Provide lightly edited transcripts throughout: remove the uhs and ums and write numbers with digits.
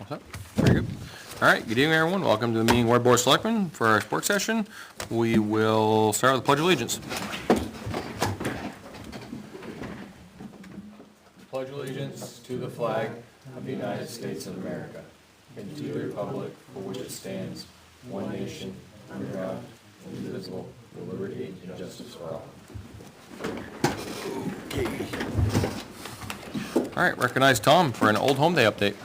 Very good. All right, good evening, everyone. Welcome to the meeting of Board of Selectmen for our sports session. We will start with the Pledge of Allegiance. Pledge allegiance to the flag of the United States of America and to the republic for which it stands, one nation, under God, indivisible, with liberty and justice for all. Okay. All right, recognize Tom for an Old Home Day update.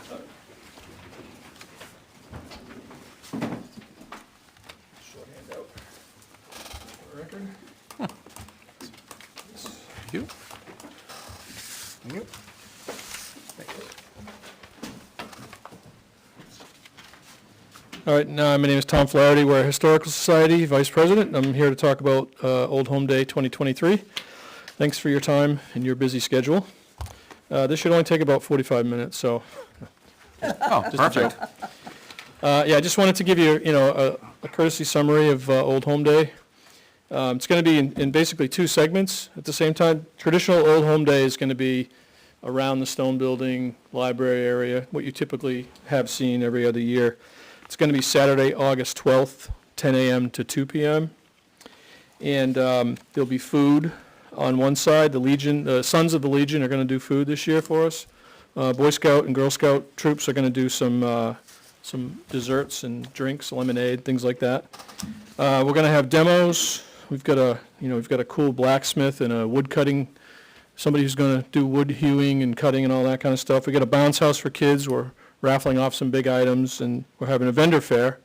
Thank you. Thank you. All right, my name is Tom Flaherty. We're a Historical Society Vice President. I'm here to talk about Old Home Day 2023. Thanks for your time and your busy schedule. This should only take about 45 minutes, so. Oh, perfect. Yeah, I just wanted to give you, a courtesy summary of Old Home Day. It's going to be in basically two segments at the same time. Traditional Old Home Day is going to be around the Stone Building, library area, what you typically have seen every other year. It's going to be Saturday, August 12th, 10 a.m. to 2 p.m. And there'll be food on one side. The Sons of the Legion are going to do food this year for us. Boy Scout and Girl Scout troops are going to do some desserts and drinks, lemonade, things like that. We're going to have demos. We've got a cool blacksmith and a wood cutting, somebody who's going to do wood hewing and cutting and all that kind of stuff. We got a bounce house for kids. We're raffling off some big items, and we're having a vendor fair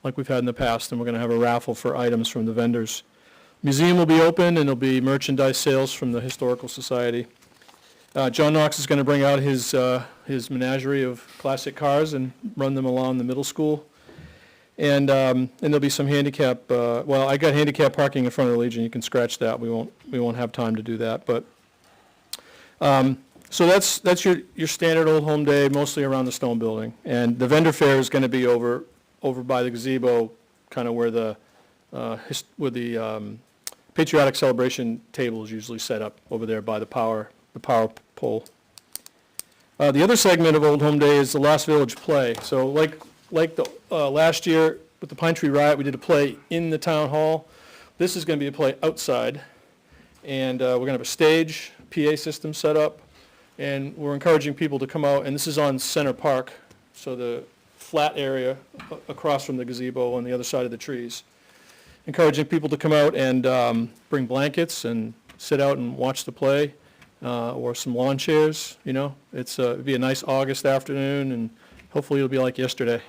like we've had in the past, and we're going to have a raffle for items from the vendors. Museum will be open, and there'll be merchandise sales from the Historical Society. John Knox is going to bring out his menagerie of classic cars and run them along the middle school. And there'll be some handicap. Well, I got handicap parking in front of the Legion. You can scratch that. We won't have time to do that. But so that's your standard Old Home Day, mostly around the Stone Building. And the vendor fair is going to be over by the gazebo, kind of where the patriotic celebration table is usually set up over there by the power pole. The other segment of Old Home Day is the Lost Village play. So like the last year with the Pine Tree Riot, we did a play in the town hall. This is going to be a play outside, and we're going to have a stage, PA system set up, and we're encouraging people to come out. And this is on Center Park, so the flat area across from the gazebo on the other side of the trees. Encouraging people to come out and bring blankets and sit out and watch the play, or some lawn chairs. It'd be a nice August afternoon, and hopefully it'll be like yesterday.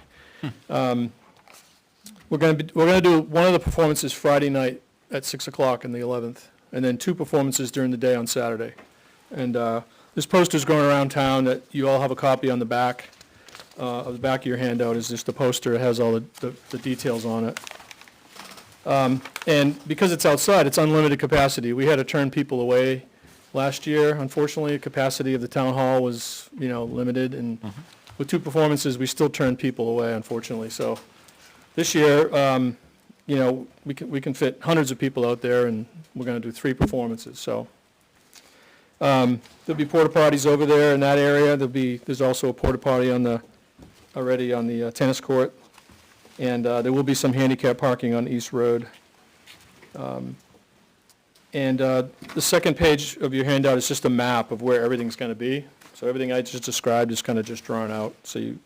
We're going to do one of the performances Friday night at 6 o'clock on the 11th, and then two performances during the day on Saturday. And this poster's going around town that you all have a copy on the back. Of the back of your handout is just a poster. It has all the details on it. And because it's outside, it's unlimited capacity. We had to turn people away last year. Unfortunately, the capacity of the town hall was, limited, and with two performances, we still turned people away, unfortunately. So this year, we can fit hundreds of people out there, and we're going to do three performances. So there'll be porta potties over there in that area. There's also a porta potty already on the tennis court. And there will be some handicap parking on East Road. The second page of your handout is just a map of where everything's going to be. So everything I just described is kind of just drawn out, so you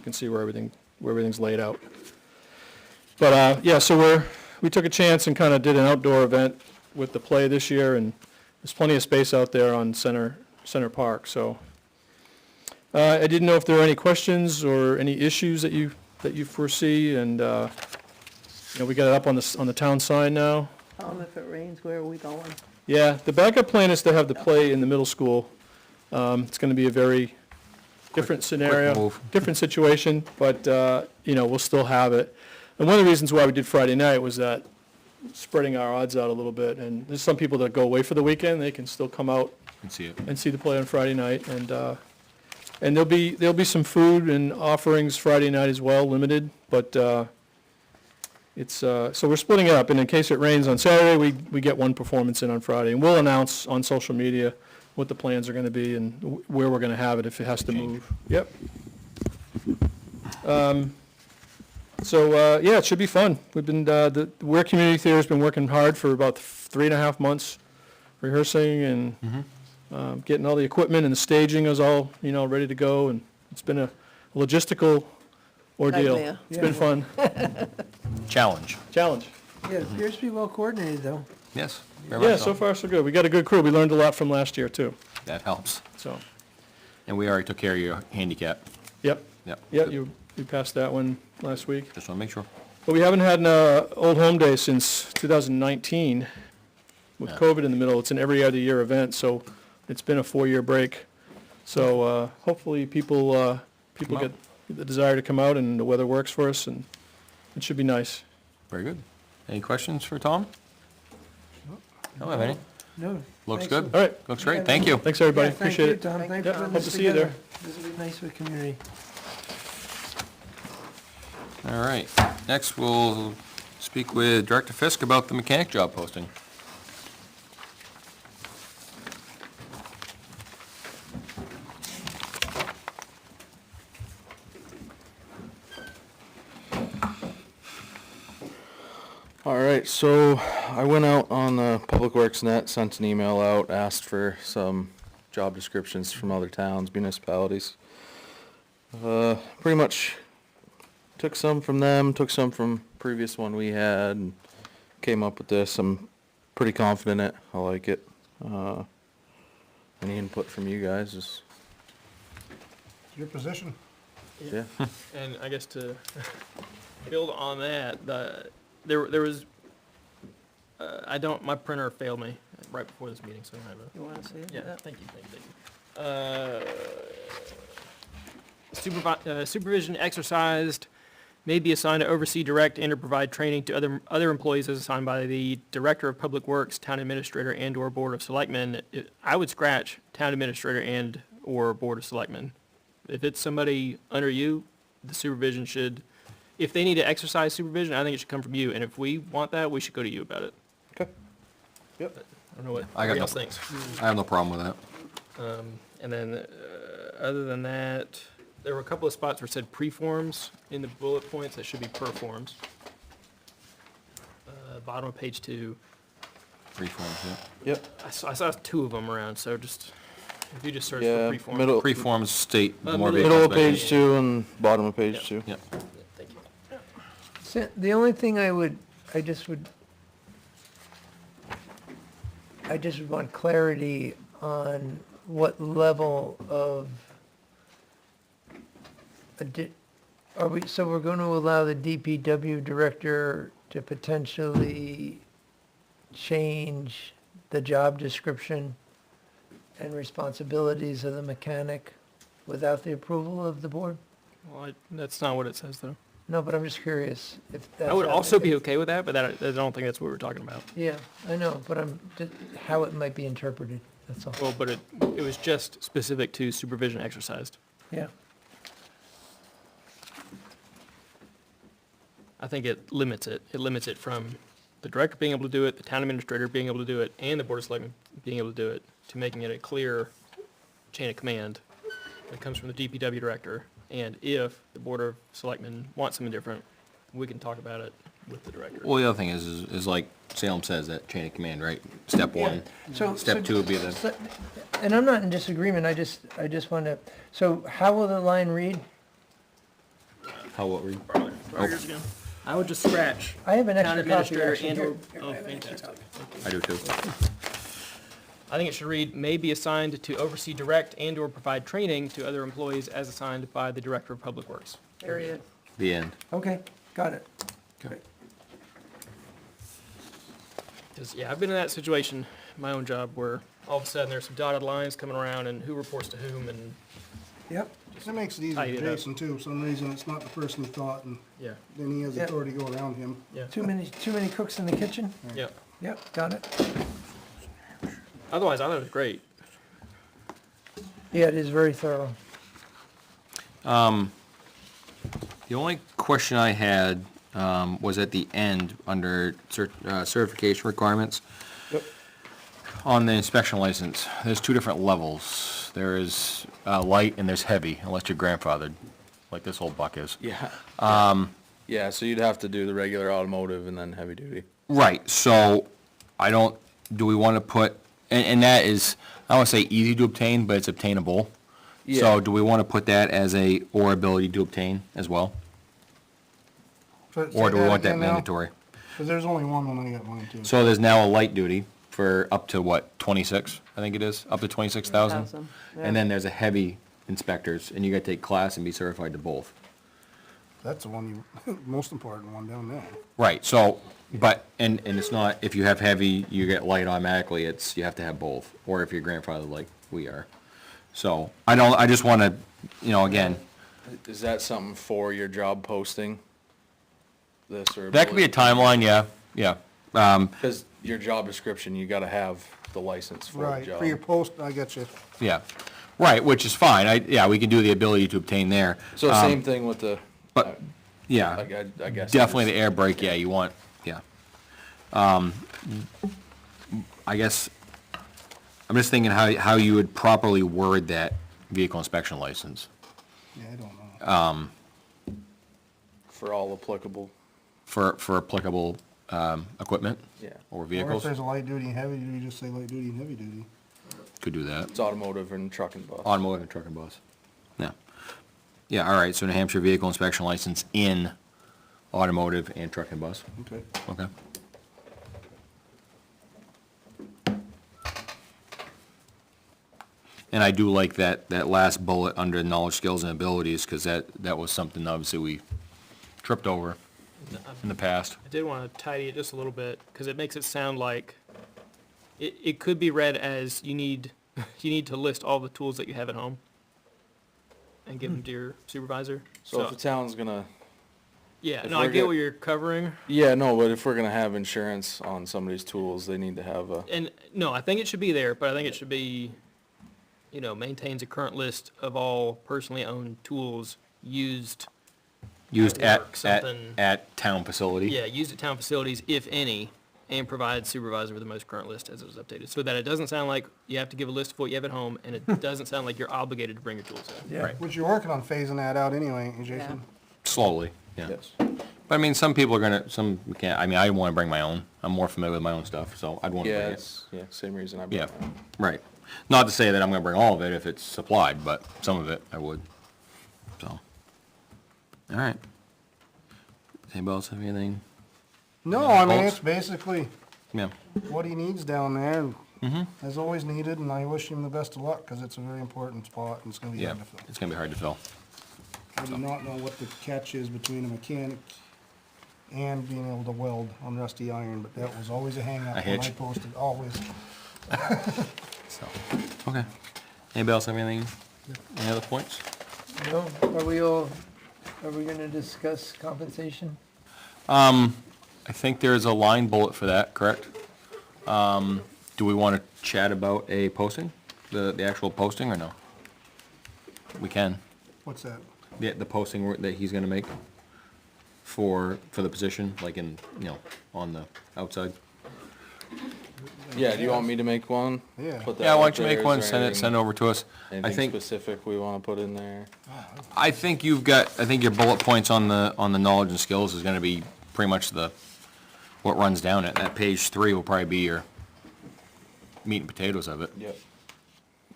can see where everything's laid out. But so we took a chance and kind of did an outdoor event with the play this year, and there's plenty of space out there on Center Park. So I didn't know if there were any questions or any issues that you foresee, and we got it up on the town sign now. If it rains, where are we going? Yeah, the backup plan is to have the play in the middle school. It's going to be a very different scenario, different situation, but we'll still have it. And one of the reasons why we did Friday night was that spreading our odds out a little bit. And there's some people that go away for the weekend; they can still come out and see the play on Friday night. And there'll be some food and offerings Friday night as well, limited, but so we're splitting it up. And in case it rains on Saturday, we get one performance in on Friday, and we'll announce on social media what the plans are going to be and where we're going to have it if it has to move. Yep. Yeah, it should be fun. We've been, the Ware Community Theater's been working hard for about 3.5 months, rehearsing and getting all the equipment, and the staging is all, ready to go, and it's been a logistical ordeal. Nightmare. It's been fun. Challenge. Challenge. Yeah, it appears to be well coordinated, though. Yes. Yeah, so far so good. We got a good crew. We learned a lot from last year, too, That helps. so, And we already took care of your handicap. yep. Yep. Yeah, you passed that one last week. Just want to make sure. But we haven't had an Old Home Day since 2019 with Yeah. COVID in the middle. It's an every other year event, so it's been a 4-year break. So hopefully people Come get the desire to come out and the weather works for us, and it should be nice. Very good. Any questions for Tom? Don't have any. No. Looks thanks good. All right, Looks great. Thank you. thanks, everybody. Yeah, thank Appreciate you, it. Tom. Thanks you, for Tom. putting Hope this to see you there. together. This will be nice for the community. All right. Next, we'll speak with Director Fisk about the mechanic job posting. All right, so I went out on the Public Works Net, sent an email out, asked for some job descriptions from other towns, municipalities. Pretty much took some from them, took some from previous one we had, and came up with this. I'm pretty confident in it. I like it. Any input from you guys is, Your position. yeah. And I guess to build on that, there was, my printer failed me right before this meeting, so I don't have a. You want to see it? Yeah, thank you. Supervision exercised may be assigned to oversee, direct, and/or provide training to other employees as assigned by the Director of Public Works, Town Administrator, and/or Board of Selectmen. I would scratch Town Administrator and/or Board of Selectmen. If it's somebody under you, the supervision should, if they need to exercise supervision, I think it should come from you. And if we want that, we should go to you about it. Okay. Yep. I don't know what I got everybody no- else thinks. I have no problem with that. And then, other than that, there were a couple of spots where it said preforms in the bullet points that should be performs. Bottom of page 2. Preforms, yeah. Yep. I saw 2 of them around, so just, if you just search Yeah, for preform. middle, Preforms state more middle- middle of vehicles, page 2 and bottom of page 2. Yeah. Thank you. So, the only thing I just would want clarity on what level of, so we're going to allow the DPW director to potentially change the job description and responsibilities of the mechanic without the approval of the board? Well, that's not what it says, though. No, but I'm just curious if that's. I would not the also be case. okay with that, but I don't think that's what we're talking about. Yeah, I know, but I'm, just how it might be interpreted, that's all. Well, but it was just specific to supervision exercised. Yeah, I think it limits it. It limits it from the director being able to do it, the town administrator being able to do it, and the board of selectmen being able to do it, to making it a clear chain of command that comes from the DPW director. And if the board of selectmen wants something different, we can talk about it with the director. Well, the other thing is like Salem says, that chain of command, right? Step one. so. Step 2 would be the, so- And I'm not in disagreement, I just want to, so how will the line read? how, what we, Yours again. I would just scratch I have an town extra copy, administrator actually. and Here. or, oh, fantastic. I do too. I think it should read, may be assigned to oversee, direct, and/or provide training to other employees as assigned by the Director of Public Works. Period. The end. Okay, got it. Okay. Because, yeah, I've been in that situation, my own job, where all of a sudden there's some dotted lines coming around and who reports to whom, and, Yep, That makes it easy Tidy for it up. Jason too. For some reason, it's not the person he thought, and yeah, then he has Yeah. authority to go around him. yeah, too many cooks in the kitchen? yeah. Yep, got it. Otherwise, I thought it was great. Yeah, it is very thorough. The only question I had was at the end, under certification requirements. Yep. On the inspection license, there's 2 different levels. There is light and there's heavy, unless you're grandfathered. like this whole buck is. Yeah. Yeah, so you'd have to do the regular automotive and then heavy duty. Right, so do we want to put, and that is, I don't want to say easy to obtain, but it's obtainable. So Yeah. do we want to put that as or ability to obtain as well? Or do we want that mandatory? Because there's only one when I got mine too. So there's now a light duty for up to what, 26, I think it is, up to 26,000? Thousand, yeah. And then there's a heavy inspectors, and you gotta take class and be certified to both. That's the one most important one down there. Right, so, but, and it's not, if you have heavy, you get light automatically, you have to have both, or if you're grandfathered like we are. So, I just wanna, again, Is that something for your job posting? This or? that could be a timeline, yeah. Because your job description, you gotta have the license for the Right, job. for your post, I get you. Yeah, right, which is fine, we can do the ability to obtain there. So same thing with the, But, yeah. I guess. Definitely the air brake, yeah, you want, yeah. I guess, I'm just thinking how you would properly word that vehicle inspection license Yeah, I don't know. For all applicable, for applicable, equipment yeah. or Or if vehicles. there's a light duty and heavy duty, just say light duty and heavy duty. Could do that. It's automotive and truck and bus. Automotive and truck and bus. Yeah. Yeah, all right, so New Hampshire vehicle inspection license in automotive and truck and bus. Okay. Okay. And I do like that last bullet under knowledge, skills, and abilities, because that was something obviously we tripped over in the past. I did want to tidy it just a little bit, because it makes it sound like, it could be read as you need to list all the tools that you have at home and give them to your supervisor. So if the town's gonna, Yeah, if no, I we're get get- what you're covering, yeah, no, but if we're gonna have insurance on somebody's tools, they need to have a, and, no, I think it should be there, but I think it should be, maintains a current list of all personally owned tools used, Used At work, at something- at town facility. yeah, used at town facilities, if any, and provide supervisor with the most current list as it was updated, so that it doesn't sound like you have to give a list of what you have at home, and it doesn't sound like you're obligated to bring your tools in. Yeah. Right. Which you're working on phasing that out anyway, ain't you, Jason? Slowly, yeah. yes. But I mean, some people are gonna, some can't, I want to bring my own. I'm more familiar with my own stuff, so I'd want to Yeah, bring it. it's, yeah, same reason I Yeah, brought mine. right. Not to say that I'm gonna bring all of it if it's supplied, but some of it I would, so. All right. Anybody else have anything? No, I mean, Bolts? it's basically Yeah, what he needs down there, Mm-hmm. as always needed, and I wish him the best of luck, because it's a very important spot, and it's gonna be yeah, hard to fill. it's gonna be hard to fill. I do not know what the catch is between a mechanic and being able to weld on rusty iron, but that was always a hang-up A when I hitch. posted, always. So, okay. Anybody else have anything, any other points? No, are we gonna discuss compensation? I think there's a line bullet for that, correct? Do we want to chat about a posting, the actual posting, or no? We can. What's that? The posting that he's gonna make for the position, like in, on the outside? Yeah, do you want me to make one? Yeah. Put that Yeah, why out don't you there? make Is one, there send anything- it over to us? I Anything think, specific we wanna put in there? I think your bullet points on the knowledge and skills is gonna be pretty much what runs down it. That page 3 will probably be your meat and potatoes of it, Yep,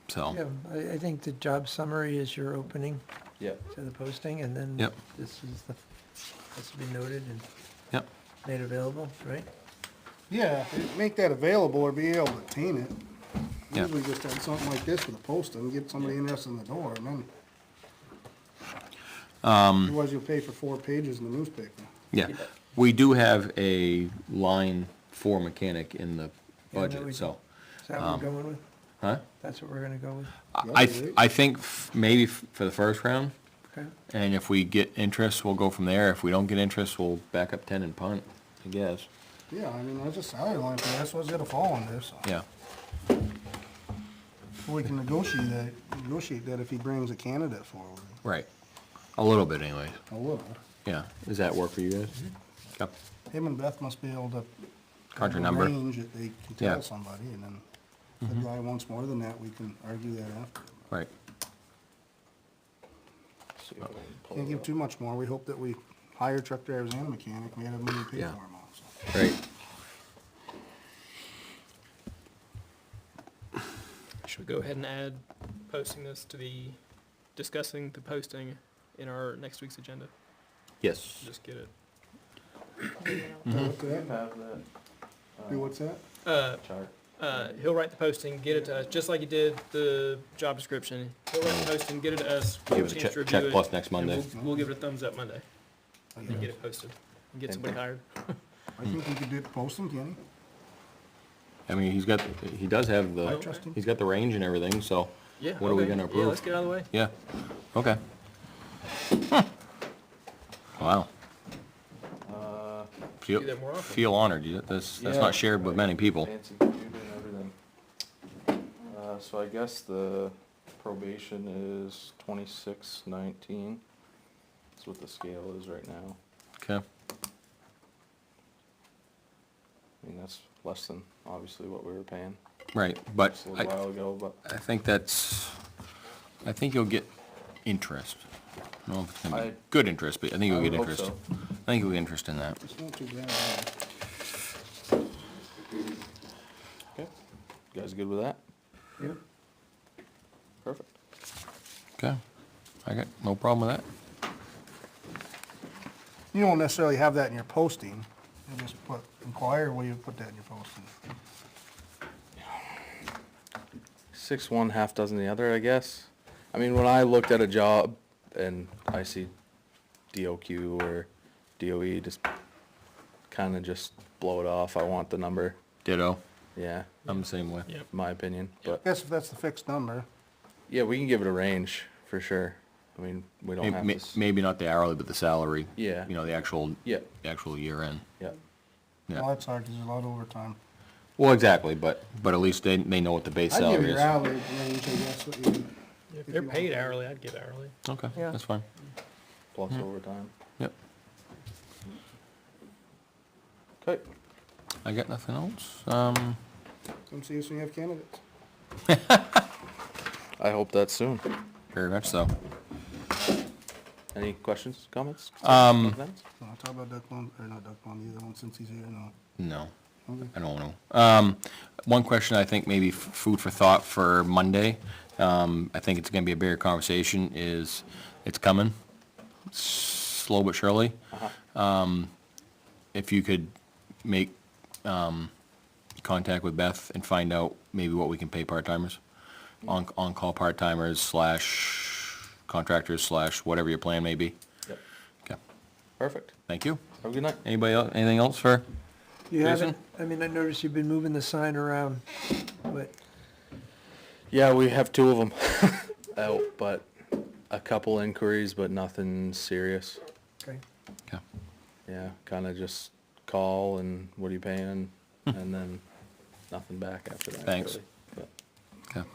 so. Yeah, I think the job summary is your opening yep. to the posting, and then Yep. this has to be noted and Yep, made available, right? Yeah, make that available or be able to obtain it. Yeah. Usually just have something like this with a posting, get somebody interested in the door, and then. Otherwise you'll pay for 4 pages in the newspaper. yeah. We do have a line for mechanic in the Yeah, no, we budget, do. so, Is that what we're going with? huh? That's what we're gonna go with? I think maybe for the first round, Okay. and if we get interest, we'll go from there. If we don't get interest, we'll back up 10 and punt, I guess. Yeah, I mean, that's a salary line for that's what's gonna fall under, so. Yeah, We can negotiate that if he brings a candidate forward, right. A little bit anyway, a little. yeah. Does that work for you guys? Yep. Him and Beth must be able to. Contract have a number. range that they can Yeah. tell somebody, and then if the guy wants more than that, we can argue that after. Right. See if I can pull Can't it give up. too much more. We hope that we hire truck drivers and a mechanic. We have money to pay Yeah. for them all, so. Right. Should we go ahead and add posting this to the, discussing the posting in our next week's agenda? Yes. Just get it. What's that? Have that, Do what's that? chart. He'll write the posting, get it to us, just like he did the job description. He'll write the posting, get it to us. Give we'll it a chance check, to review check it, plus next and Monday. We'll give it a thumbs up Monday Okay. and get it posted and get Same somebody thing. hired. I think we could do it posting, can I mean, he does have he? I the, trust him. he's got the range and everything, so, Yeah. What are we okay. gonna Yeah, approve? let's get it out of the way. yeah, okay. Wow. Do that more often. Feel honored, that's Yeah. not shared with many people. Fancy computer and everything. So I guess the probation is 2619. That's what the scale is right now. Okay, I mean, that's less than obviously what we were paying right, but just a little while ago, but I think you'll get interest. I don't know if it's gonna be I- good interest, but I think you'll I get would hope interest. so. I think you'll get interest in that. It's not too bad. either. Okay. You guys good with that? Yeah. Perfect. Okay, I got no problem with that. You don't necessarily have that in your posting. You just put inquire, where you put that in your posting. 6 one, half dozen the other, I guess. I mean, when I looked at a job and I see DOQ or DOE, just kind of just blow it off. I want the number. Ditto, Yeah, I'm the same way. Yep. in my opinion. I But guess if that's the fixed number, yeah, we can give it a range for sure. I mean, we don't have this. Maybe not the hourly, but the salary. Yeah. You know, the actual Yeah, year end. yeah. well, Yeah. that's hard, 'cause there's a lot of overtime. Well, exactly, but at least they know what the base I'd give salary you your is. hourly range, I guess, what you, If they're paid hourly, I'd give hourly. Okay, Yeah. that's fine. Plus overtime. Yep. Okay. I got nothing else. come see us when you have candidates. I hope that's soon. Very much so. Any questions, comments? Um, Comments? I'll talk about Duck Pond, or not Duck Pond, the other one since he's here, no. No, Okay. I don't know. One question I think maybe food for thought for Monday, I think it's gonna be a bigger conversation, is it's coming, slow but surely. If you could make, contact with Beth and find out maybe what we can pay part-timers, on-call part-timers / contractors / whatever your plan may be. Yep. Okay, Perfect. thank you. Have a good night. Anybody else, anything else for? You Jason? haven't, I mean, I noticed you've been moving the sign around, but Yeah, we have 2 of them out, but a couple inquiries, but nothing serious. okay. Okay. Yeah, kind of just call and what are you paying, and then nothing back after that. Thanks. really. But Okay.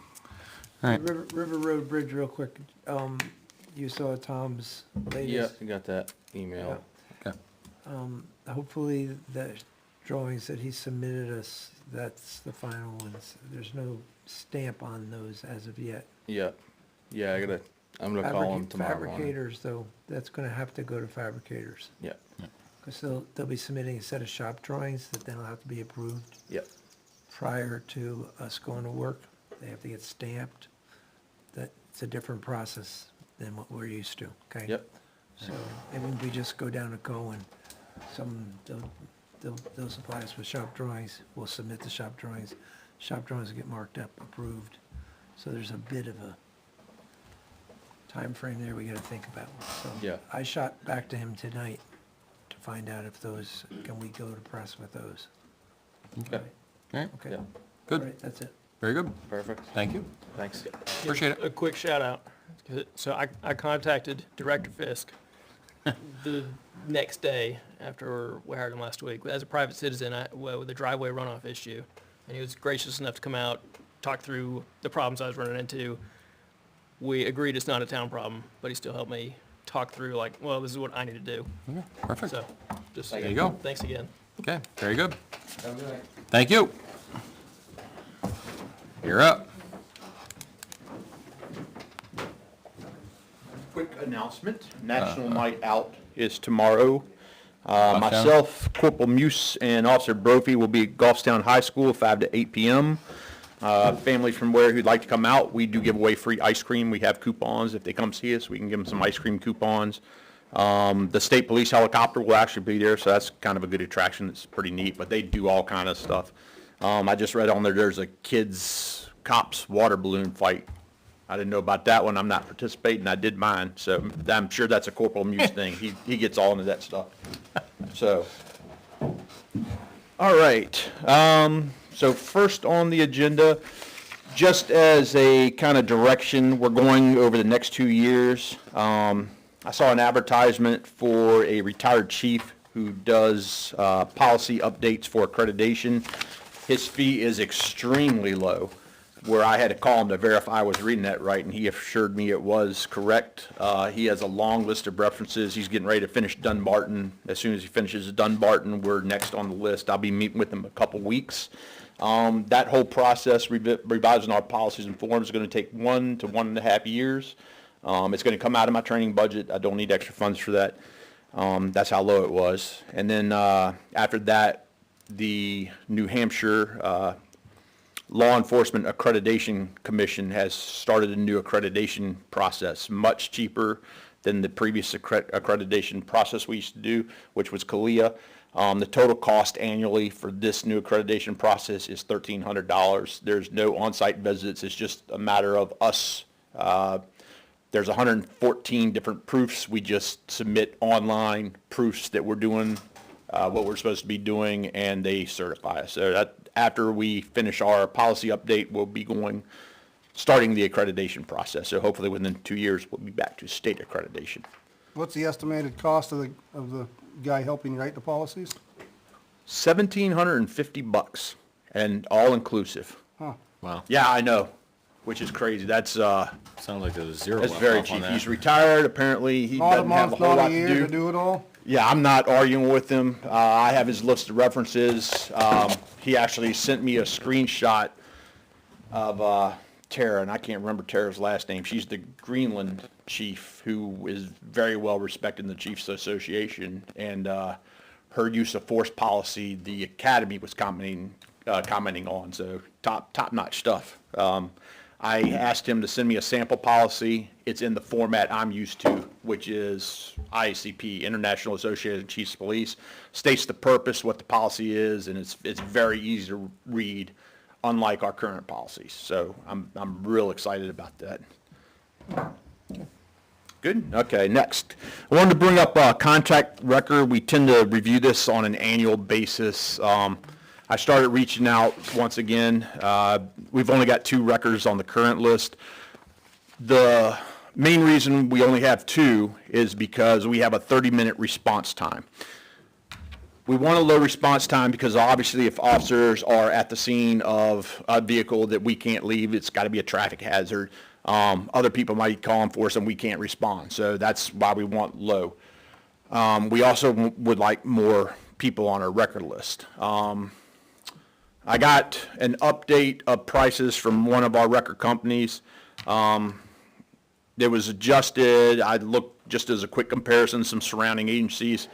All right. River Road Bridge, real quick, you saw Tom's yeah, latest. I got that email. Okay. Hopefully the drawings that he submitted us, that's the final ones. There's no stamp on those as of yet. Yeah, yeah, I'm gonna call him tomorrow morning. Fabricators, though, that's gonna have to go to fabricators. Yeah, Because they'll be submitting a set of shop drawings that then will have to be approved yeah, prior to us going to work. They have to get stamped. It's a different process than what we're used to, okay? yep, So it wouldn't be just go down to Co and they'll supply us with shop drawings. We'll submit the shop drawings. Shop drawings will get marked up, approved. So there's a bit of a time frame there we gotta think about. So Yeah. I shot back to him tonight to find out if those, can we go to press with those? okay, All right, Okay. yeah, All good, right, that's it. very good. perfect, Thank you. thanks. Appreciate it. A quick shout out. So I contacted Director Fisk the next day after we hired him last week. As a private citizen, with the driveway runoff issue, and he was gracious enough to come out, talk through the problems I was running into. We agreed it's not a town problem, but he still helped me talk through like, well, this is what I need to do. Okay, perfect. So, just There you go. thanks again. Okay, very good. Have a good night. Thank you. You're up. quick announcement. National Night Out is tomorrow. Myself, Corporal Muse, and Officer Brophy will be at Goffstown High School, 5 to 8 p.m. Families from where who'd like to come out, we do give away free ice cream. We have coupons. If they come see us, we can give them some ice cream coupons. The state police helicopter will actually be there, so that's kind of a good attraction. It's pretty neat, but they do all kind of stuff. I just read on there's a kids cops water balloon fight. I didn't know about that one. I'm not participating. I did mine, so I'm sure that's a Corporal Muse thing. He gets all into that stuff. So, all right. So first on the agenda, just as a kind of direction, we're going over the next 2 years. I saw an advertisement for a retired chief who does policy updates for accreditation. His fee is extremely low, where I had to call him to verify I was reading that right, and he assured me it was correct. He has a long list of references. He's getting ready to finish Dunbarton. As soon as he finishes Dunbarton, we're next on the list. I'll be meeting with him in a couple weeks. That whole process, revising our policies and forms, is going to take 1 to 1.5 years. It's going to come out of my training budget. I don't need extra funds for that. That's how low it was. And then after that, the New Hampshire Law Enforcement Accreditation Commission has started a new accreditation process, much cheaper than the previous accreditation process we used to do, which was CALIA. The total cost annually for this new accreditation process is $1,300. There's no on-site visits. It's just a matter of us. There's 114 different proofs. We just submit online proofs that we're doing what we're supposed to be doing, and they certify us. So that after we finish our policy update, we'll be starting the accreditation process. So hopefully within 2 years, we'll be back to state accreditation. What's the estimated cost of the guy helping write the policies? $1,750 and all inclusive. Huh. Wow. Yeah, I know, which is crazy. That's Sounds like there's a zero that's left very off on cheap. that. He's retired. Apparently, he Not a doesn't have a month, whole not lot a to year do. to do it all? Yeah, I'm not arguing with him. I have his list of references. He actually sent me a screenshot of Tara, and I can't remember Tara's last name. She's the Greenland chief who is very well respected in the Chiefs Association, and her use of force policy, the academy was commenting on, so top-notch stuff. I asked him to send me a sample policy. It's in the format I'm used to, which is IACP, International Association of Chiefs of Police. States the purpose, what the policy is, and it's very easy to read, unlike our current policies. So I'm real excited about that. Good. Okay, next. I wanted to bring up contact record. We tend to review this on an annual basis. I started reaching out once again. We've only got 2 records on the current list. The main reason we only have 2 is because we have a 30-minute response time. We want a low response time because obviously if officers are at the scene of a vehicle that we can't leave, it's got to be a traffic hazard. Other people might call for us and we can't respond. So that's why we want low. We also would like more people on our record list. I got an update of prices from one of our record companies. It was adjusted. I looked just as a quick comparison, some surrounding agencies.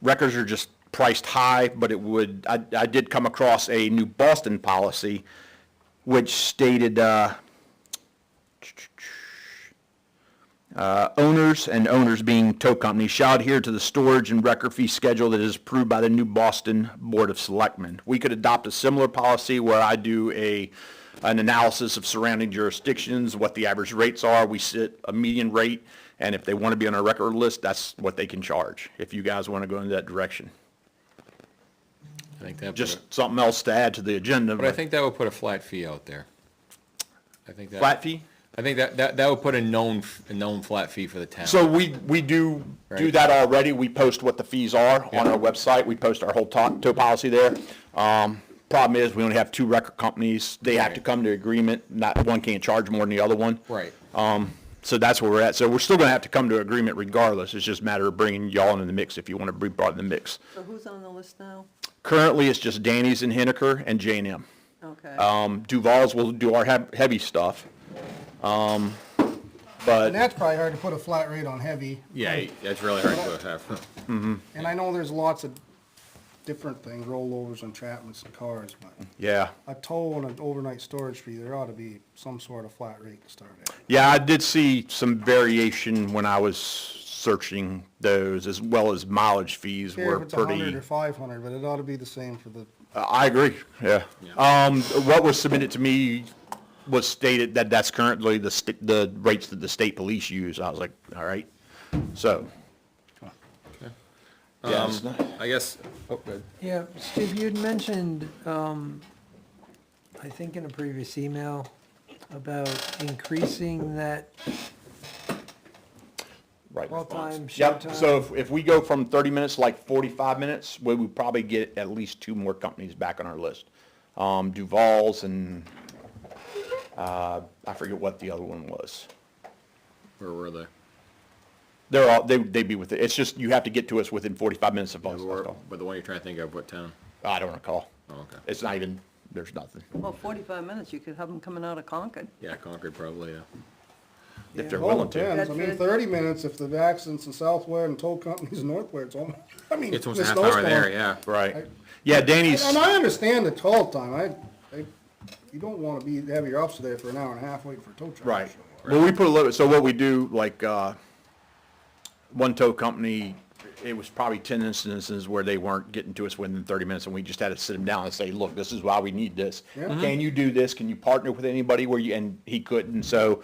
Records are just priced high, but I did come across a New Boston policy which stated owners being tow companies shall adhere to the storage and record fee schedule that is approved by the New Boston Board of Selectmen. We could adopt a similar policy where I do an analysis of surrounding jurisdictions, what the average rates are. We set a median rate, and if they want to be on our record list, that's what they can charge, if you guys want to go in that direction. I think that Just something else to add to the agenda. but I think that would put a flat fee out there. I think that. Flat fee? I think that would put a known flat fee for the town. So we do Right. that already. We post what the fees are on our website. We post our whole tow policy there. Problem is, we only have 2 record companies. They have to come to agreement. Not one can't charge more than the other one. Right. So that's where we're at. So we're still gonna have to come to agreement regardless. It's just a matter of bringing y'all into the mix if you want to be brought in the mix. So who's on the list now? Currently, it's just Danny's and Henniker and J&M. Okay. Duval's will do our heavy stuff. But And that's probably hard to put a flat rate on heavy. Yeah, that's really hard to have. And I know there's lots of different things, rollovers and entrapments and cars, but Yeah. a tow and an overnight storage fee, there ought to be some sort of flat rate to start at. Yeah, I did see some variation when I was searching those, as well as mileage fees Care were if it's 100 pretty. or 500, but it ought to be the same for the, I agree, yeah. What was submitted to me was stated that that's currently the rates that the state police use. I was like, all right, so. Yeah, it's not- I guess, oh, good. Yeah, Steve, you'd mentioned, I think in a previous email, about increasing that right. call time, show Yep, time. so if we go from 30 minutes to like 45 minutes, we would probably get at least 2 more companies back on our list. Duval's and, I forget what the other one was. Where were they? They're all, they'd be with it, it's just, you have to get to us within 45 minutes of us. But the one you're trying to think of, what town? I don't recall. Oh, okay. It's not even, there's nothing, Well, 45 minutes, you could have them coming out of Concord. Yeah, Concord probably, yeah. if they're all willing to. depends. I mean, Bedford. 30 minutes if the accidents in Southware and tow companies in Northware, it's almost, I mean. It's almost a the half hour snowstorm. there, yeah. Right. Yeah, Danny's, And I understand the toll time, you don't wanna have your officer there for an hour and a half waiting for a tow truck. to right. show up. Well, we put a little, so what we do, like, one tow company, it was probably 10 instances where they weren't getting to us within 30 minutes, and we just had to sit them down and say, look, this is why we need this. Yeah. Can you do this? Can you partner with anybody where you, and he couldn't, so,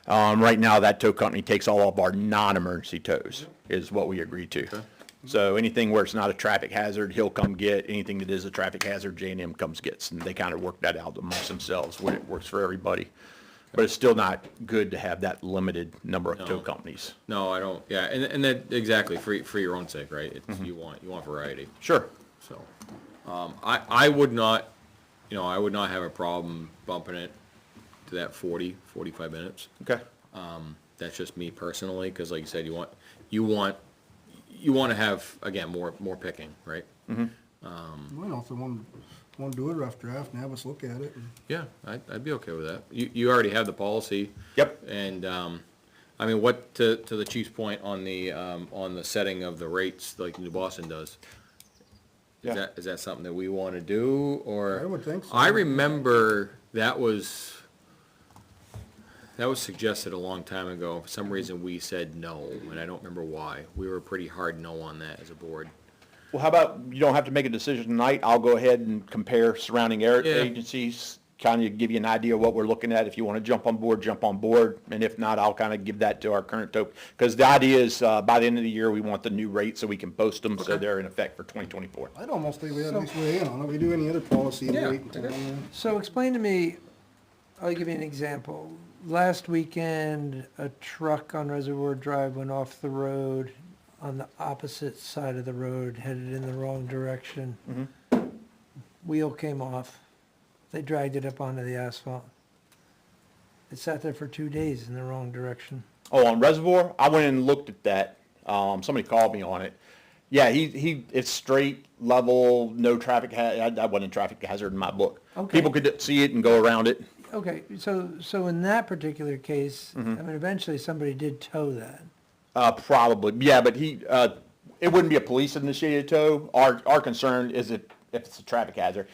right now, that tow company takes all of our non-emergency tows, is what we agreed to. So anything where it's not a traffic hazard, he'll come get, anything that is a traffic hazard, J&M comes gets, and they kind of work that out amongst themselves, when it works for everybody. But it's still not good to have that limited number of tow No. companies. No, I don't, yeah, and that, exactly, for your own sake, right? It's, you want variety, Sure. so. I would not, I would not have a problem bumping it to that 45 minutes. Okay. That's just me personally, because like you said, you want to have, again, more picking, right? I know if they wanna do a rough draft and have us look at it. Yeah, I'd be okay with that. You already have the policy. Yep. And, I mean, what, to the chief's point on the setting of the rates, like New Boston does, Yeah. is that something that we want to do, or? I would think so. I remember that was suggested a long time ago. For some reason, we said no, and I don't remember why. We were pretty hard no on that as a board. Well, how about, you don't have to make a decision tonight, I'll go ahead and compare surrounding Yeah. agencies, kind of give you an idea of what we're looking at, if you want to jump on board, and if not, I'll kind of give that to our current tow, because the idea is, by the end of the year, we want the new rates so we can post them, so they're in effect for 2024. I'd almost think we had at least weigh in on it, we do any other policy and Yeah, wait until. So explain to me, I'll give you an example. Last weekend, a truck on Reservoir Drive went off the road on the opposite side of the road, headed in the wrong direction. Wheel came off. They dragged it up onto the asphalt. It sat there for 2 days in the wrong direction. Oh, on Reservoir, I went and looked at that, somebody called me on it. Yeah, it's straight, level, no traffic, that wasn't a traffic hazard in my book. Okay. People could see it and go around it. Okay, so in that particular case, I mean, eventually somebody did tow that. Probably, yeah, but it wouldn't be a police-initiated tow. Our concern is if it's a traffic hazard.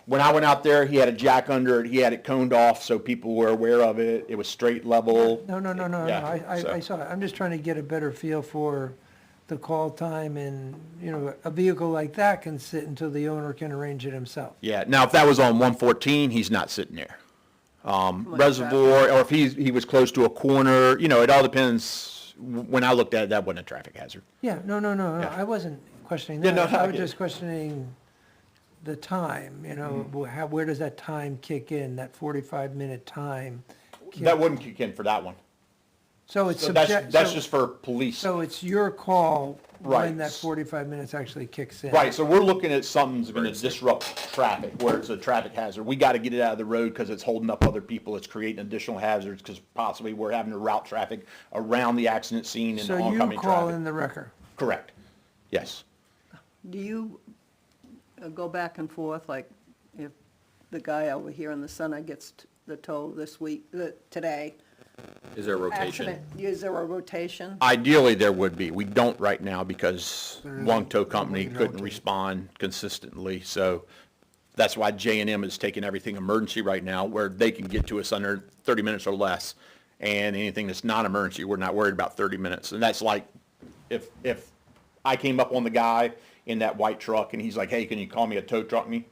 When I went out there, he had a jack under it, he had it coned off, so people were aware of it, it was straight level. No, Yeah, I so- saw it. I'm just trying to get a better feel for the call time and, a vehicle like that can sit until the owner can arrange it himself. Yeah, now if that was on 114, he's not sitting there. Reservoir, or if he was close to a corner, it all depends. When I looked at it, that wasn't a traffic hazard. Yeah, no, Yeah. I wasn't questioning Yeah, that. no, I I was get it. just questioning the time, where does that time kick in, that 45-minute time? That wouldn't kick in for that one. So it's So that's subject, just for police. so it's your call Right. when that 45 minutes actually kicks in. Right, so we're looking at something's gonna disrupt traffic, where it's a traffic hazard. We gotta get it out of the road because it's holding up other people, it's creating additional hazards, because possibly we're having to route traffic around the accident scene and So you oncoming call traffic. in the wrecker. Correct, yes. Do you go back and forth, like if the guy over here in the center gets the tow this week, today, Is there a rotation? accident? Is there a rotation? Ideally, there would be. We don't right now because There isn't. one tow company Nobody couldn't rotates. respond consistently. So that's why J&M is taking everything emergency right now, where they can get to us under 30 minutes or less. And anything that's not emergency, we're not worried about 30 minutes. And that's like, if I came up on the guy in that white truck and he's like, hey, can you call me a tow company?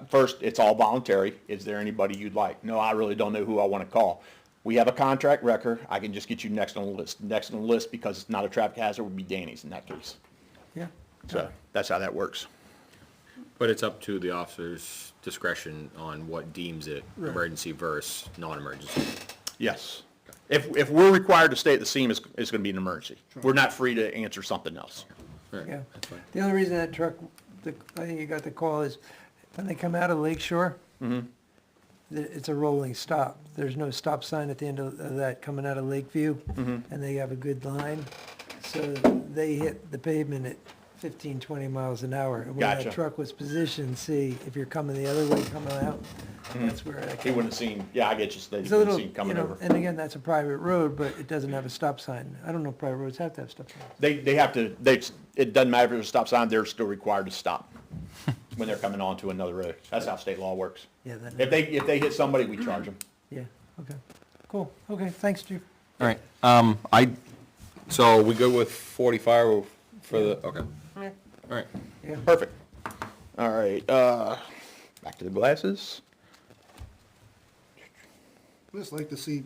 First, it's all voluntary. Is there anybody you'd like? No, I really don't know who I want to call. We have a contract record. I can just get you next on the list. Next on the list, because it's not a traffic hazard, would be Danny's in that case. Yeah. So that's how that works. But it's up to the officer's discretion on what deems it emergency versus non-emergency. Yes. If we're required to stay at the scene, it's going to be an emergency. We're not free to answer something else. All right, Yeah. that's fine. The only reason that truck, I think you got the call is when they come out of Lake Shore, it's a rolling stop. There's no stop sign at the end of that coming out of Lakeview, and they have a good line. So they hit the pavement at 15, 20 miles an hour. And when Gotcha. that truck was positioned, see, if you're coming the other way, coming out, that's where that He wouldn't have seen, yeah, I get you. They It's a wouldn't have little, seen coming you know, over. and again, that's a private road, but it doesn't have a stop sign. I don't know if private roads have to have stop signs. They have to, it doesn't matter if there's a stop sign, they're still required to stop when they're coming onto another road. That's how state law works. Yeah, that, If they hit somebody, we charge them. yeah, okay. Cool, okay, thanks, Chief. All right, so we go with 45 for the, okay, Yeah. all right. Yeah. Perfect. All right, back to the glasses. I'd just like to see,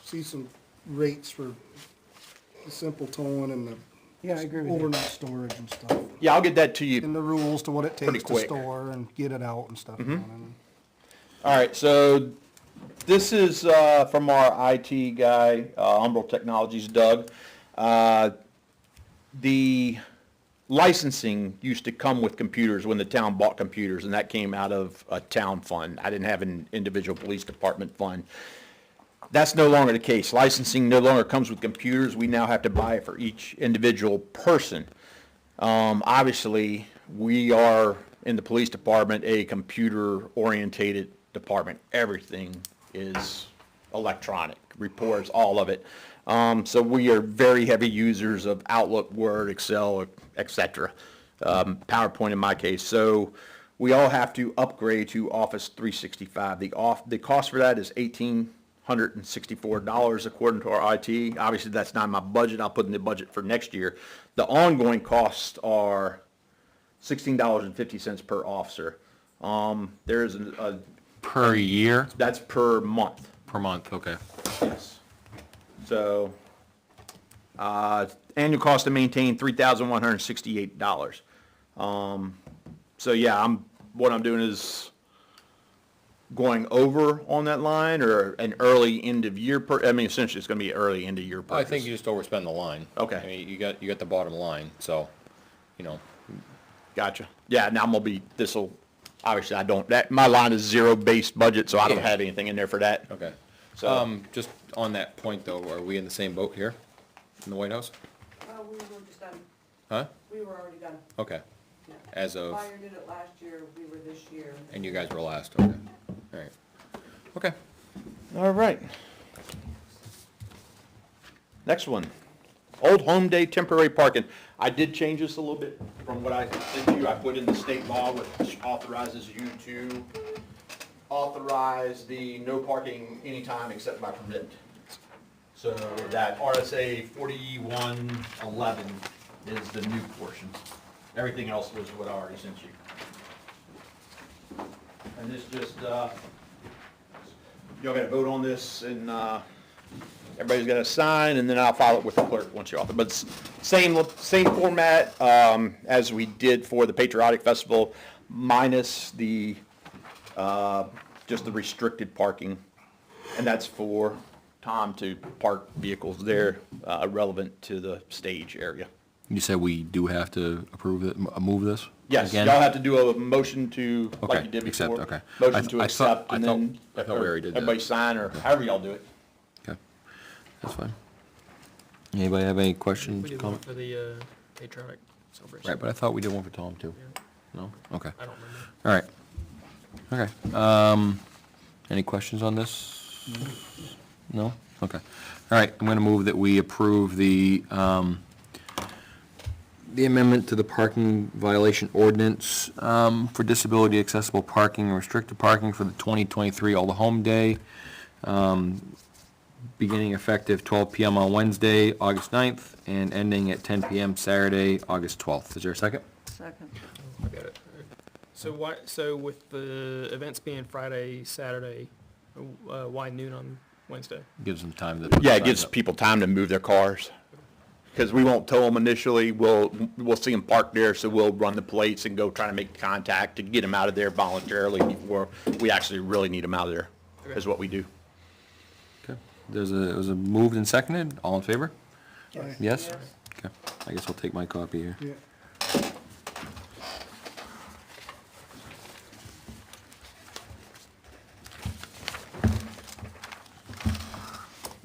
see some rates for the simple towing and the Yeah, I agree with you. overnight storage and stuff. Yeah, I'll get that to you. And the rules to what it Pretty takes to quick. store and get it out and stuff. All right, so this is from our IT guy, Umbral Technologies, Doug. The licensing used to come with computers when the town bought computers, and that came out of a town fund. I didn't have an individual police department fund. That's no longer the case. Licensing no longer comes with computers. We now have to buy it for each individual person. Obviously, we are, in the police department, a computer-orientated department. Everything is electronic, reports, all of it. So we are very heavy users of Outlook, Word, Excel, et cetera. PowerPoint in my case. So we all have to upgrade to Office 365. The cost for that is $1,864 according to our IT. Obviously, that's not my budget. I'll put in the budget for next year. The ongoing costs are $16.50 per officer. There's Per year? that's per month. Per month, okay. Yes. So, annual cost to maintain, $3,168. So yeah, what I'm doing is going over on that line, or an early end of year essentially it's gonna be early end of year I purchase. think you just overspend the line. Okay. I mean, you got the bottom line, so, Gotcha. Yeah, now obviously my line is zero-based budget, so I don't Yeah. have anything in there for that. okay. So- Just on that point though, are we in the same boat here in the White House? We were just done, Huh? we were already done. Okay. As of, Fire did it last year, we were this year. and you guys were last, okay. All right. Okay. All right. Next one, Old Home Day temporary parking. I did change this a little bit from what I sent you. I put in the state law, which authorizes you to authorize the no parking anytime except by permit. So that RSA 4111 is the new portion. Everything else was what I already sent you. And this just, y'all gotta vote on this, and everybody's gotta sign, and then I'll file it with the clerk once you're off. But it's same format as we did for the Patriotic Festival, minus the just the restricted parking, and that's for Tom to park vehicles there relevant to the stage area. You said we do have to approve it, move this? Yes, again? y'all have to do a motion to, like Okay, you did accept, before. okay. Motion I to thought- accept, and I thought- then I thought we already did that. everybody sign, or however y'all do it. Okay, that's fine. Anybody have any questions, We did one comments? for the patriotic celebration. Right, but I thought we did one for Tom too. Yeah. No? Okay, I don't remember. all right. Okay, any questions on this? No? Okay. All right, I'm gonna move that we approve the amendment to the parking violation ordinance, for disability accessible parking and restricted parking for the 2023 All the Home Day, beginning effective 12 PM on Wednesday, August 9th, and ending at 10 PM Saturday, August 12th. Is there a second? Second. I got it. So with the events being Friday, Saturday, why noon on Wednesday? Gives them time to. Yeah, it gives people time to move their cars, because we won't tow them initially. We'll see them parked there, so we'll run the plates and go try to make contact to get them out of there voluntarily before we actually really need them out of there, is what we do. Okay. It was a moved and seconded. All in favor? Yes. Yes? Okay. I guess I'll take my copy here. Yeah.